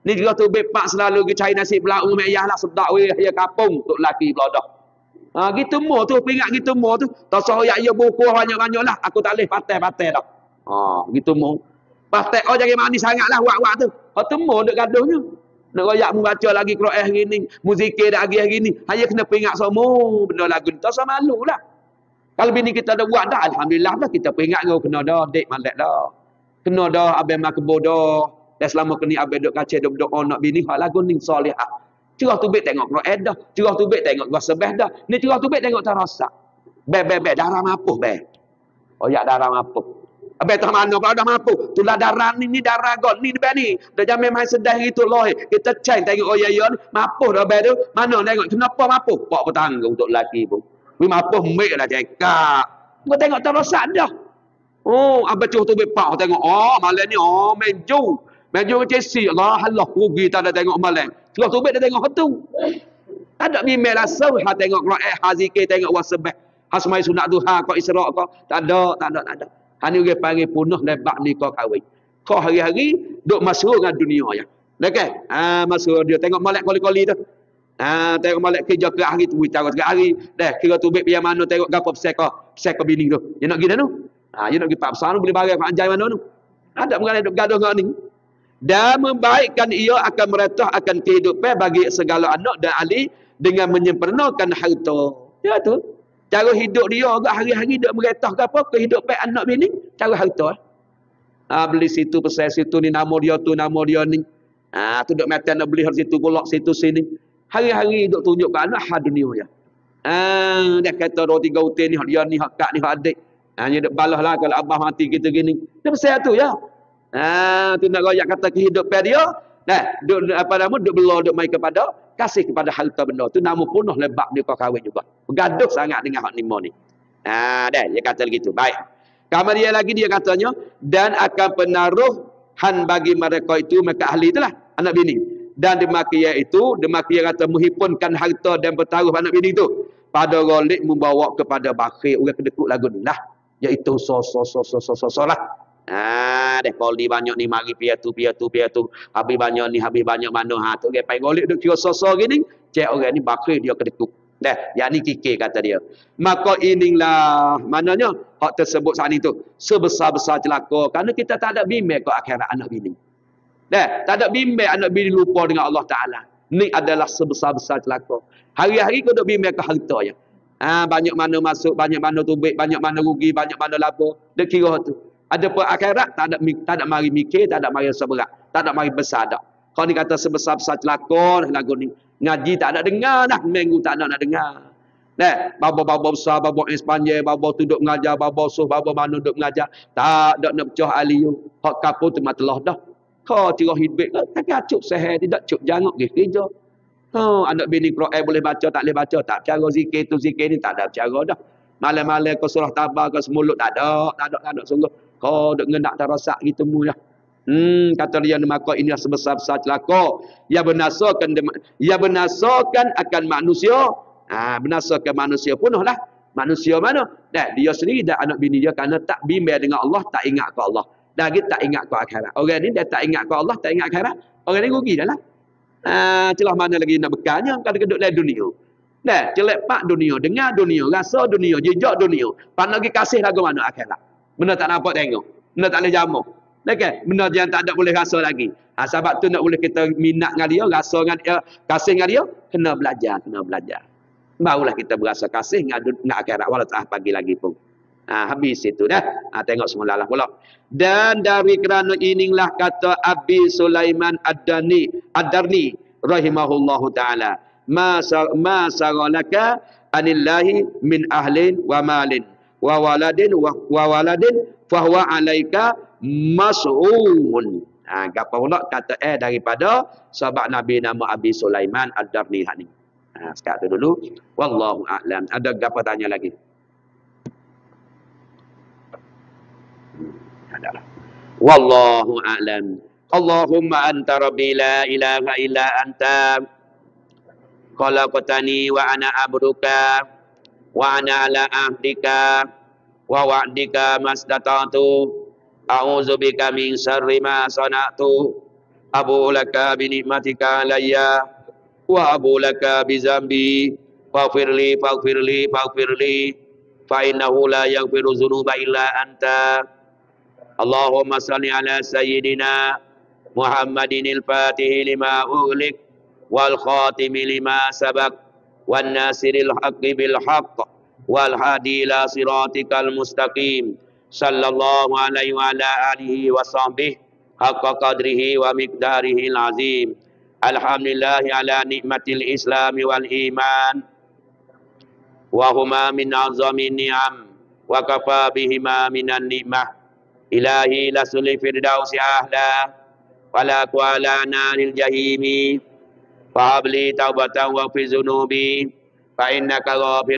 Ni juga tu bepak selalu ke cari nasi belau meyah lah sedap weh ya kapung untuk laki belodah. Gitu mo tu pingat gitu mo tu. Tak sah ya buku banyak-banyak lah. Aku tak leh patai-patai dah. Gitu mo. Patai jangan manis sangatlah wak-wak tu. Tu mo duk gaduhnya. Nak royak membaca lagi Quran hari ni, muzikir dak hari ni. Hanya kena pingat semua benda lagu ni. Tak usah malulah. Kalau bini kita dah buat dah, alhamdulillah dah kita peringat kau kena dah dek malak dah. Kena dah abang mak kebo dah. Dan selama kini abang duk kacau duk doa nak bini hak lagu ni solihah. Curah tu baik tengok Quran dah. Curah tu baik tengok gua sebeh dah. Ni curah tu baik tengok tarasak. Be darah mapuh be. Oyak darah mapuh. Habis tak mana pula dah mampu. Tulah darah ni darah god ni depan ni. Dah jamin mai sedih gitu loh. Kita cek tengok oh ya ya mampu dah habis tu. Mana tengok kenapa mampu? Pak bertanggung untuk lelaki pun. Wi mampu mek lah cekak. Kau tengok terosak dah. Oh, abang cuh tu bepak tengok. Oh, malam ni oh meju. Meju cesi Allah rugi tak ada tengok malam. Cuh tu dah tengok tu. Tak ada bimbel rasa ha tengok Quran ha zikir tengok wasbah. Ha semai sunat duha kau Isra kau. Tak ada. Hani orang panggil punah lebak ni kau kahwin. Kau hari-hari duk masuk dengan dunia ya. Okey. Masuk dia tengok molek koli-koli tu. Tengok molek kerja ke hari tu cara ke hari. Dah kira tu biar mana tengok gapo pesek bini tu. Dia nak pergi dah tu. Dia nak pergi pak besar tu boleh barang pak anjai mana tu. Ada mengenai duk gaduh dengan ni. Dan membaikkan ia akan meretah akan kehidupan bagi segala anak dan ahli dengan menyempurnakan harta. Ya tu. Cara hidup dia agak hari-hari duk meretah ke apa kehidupan anak bini cara harta. Beli situ pasal situ ni nama dia tu nama dia ni. Tu duk mata nak beli situ pula situ sini. Hari-hari duk tunjuk ke anak hak dunia ya. Dia kata 2-3 hotel ni hak dia ni hak kak ni hak adik. Dia duk balas lah kalau abah mati kita gini. Dia pasal tu ya. Tu nak royak kata kehidupan dia. Duk apa nama duk bela duk mai kepada kasih kepada harta benda tu nama punah lebak ni kau kahwin juga. Bergaduh sangat dengan hak lima ni. Dia kata begitu. Baik. Kemudian lagi dia katanya dan akan penaruhan bagi mereka itu mereka ahli itulah anak bini. Dan demikian itu demikian kata menghimpunkan harta dan bertaruh anak bini itu pada golik membawa kepada bakhil orang kedekut lagu ni lah. Iaitu so lah. Deh koli banyak ni mari pia tu habis banyak ni habis banyak mana tu dia pai golek duk kira sosok gini cek orang ni bakhil dia kedekut dah yang ni kikir kata dia maka inilah maknanya hak tersebut saat itu sebesar-besar celaka kerana kita tak ada bimbang ke akhirat anak bini dah tak ada bimbang anak bini lupa dengan Allah Taala ni adalah sebesar-besar celaka hari-hari kau duk bimbang ke harta ya banyak mana masuk banyak mana tubik banyak mana rugi banyak mana laba dia kira tu. Ada pun akhirat tak ada mari mikir, tak ada mari rasa berat, tak ada mari besar dak. Kalau ni kata sebesar-besar celaka lagu ni. Ngaji tak ada dengar dah, minggu tak nak dengar. Babo-babo besar, babo Espanyol, babo tu duk mengajar, babo suh, babo mana duk mengajar, tak ada nak pecah ali you. Hak kapur tu matelah dah. Kau tira hidup tak acup seher tidak cuk jangok ke kerja. Anak bini Quran boleh baca tak boleh baca, tak cara zikir tu zikir ni tak ada cara dah. Malam-malam kau surah tabah kau semulut tak ada sungguh. Kau duk ngendak terasak gitu mu ya. Kata dia maka ini sebesar-besar celaka yang binasakan akan manusia. Binasakan manusia punahlah. Manusia mana? Dia sendiri dan anak bini dia kerana tak bimbang dengan Allah, tak ingat ke Allah. Dan dia tak ingat ke akhirat. Orang ni dia tak ingat ke Allah, tak ingat akhirat. Orang ni rugi dah lah. Celah mana lagi nak bekalnya kalau duduk dalam dunia. Celek pak dunia, dengar dunia, rasa dunia, jejak dunia. Pan lagi kasih lagu mana akhirat. Benda tak nampak tengok. Benda tak boleh jamu. Benda yang tak ada boleh rasa lagi. Sebab tu nak boleh kita minat dengan dia, rasa dengan dia, kasih dengan dia, kena belajar. Barulah kita berasa kasih dengan akhirat. Walau tak pagi lagi pun. Habis itu dah. Tengok semula lah pula. Dan dari kerana inilah kata Abi Sulaiman Ad-Darni rahimahullahu ta'ala. Ma saralaka anillahi min ahlin wa malin. Wa waladin fahuwa alaika mas'un. Apa pula kata daripada sahabat Nabi nama Abi Sulaiman Ad-Darni ni. Sekarang tu dulu. Wallahu a'lam. Ada apa tanya lagi? Adalah. Wallahu a'lam. Allahumma anta rabbi la ilaha illa anta khalaqtani wa ana abduka wa ana ala ahdika wa wa'dika masdata'tu a'udzubika min syarri ma sana'tu abu laka bi ni'matika alayya wa abu laka bi zambi faghfirli fa innahu la yaghfiru dzunuba illa anta. Allahumma salli ala sayyidina Muhammadin al-Fatih lima ughliq wal khatimi lima sabaq wan nasiril haqqi bil haqq wal hadi ila siratikal mustaqim sallallahu alaihi wa ala alihi wa sahbihi haqqa qadrihi wa miqdarihi azim. Alhamdulillahi ala nikmatil islami wal iman wa huma min azami ni'am wa kafa bihima minan ni'mah ilahi la sulli firdausi ahla wala kuala naril jahimi fa habli taubatan wa fi zunubi fa innaka ghafir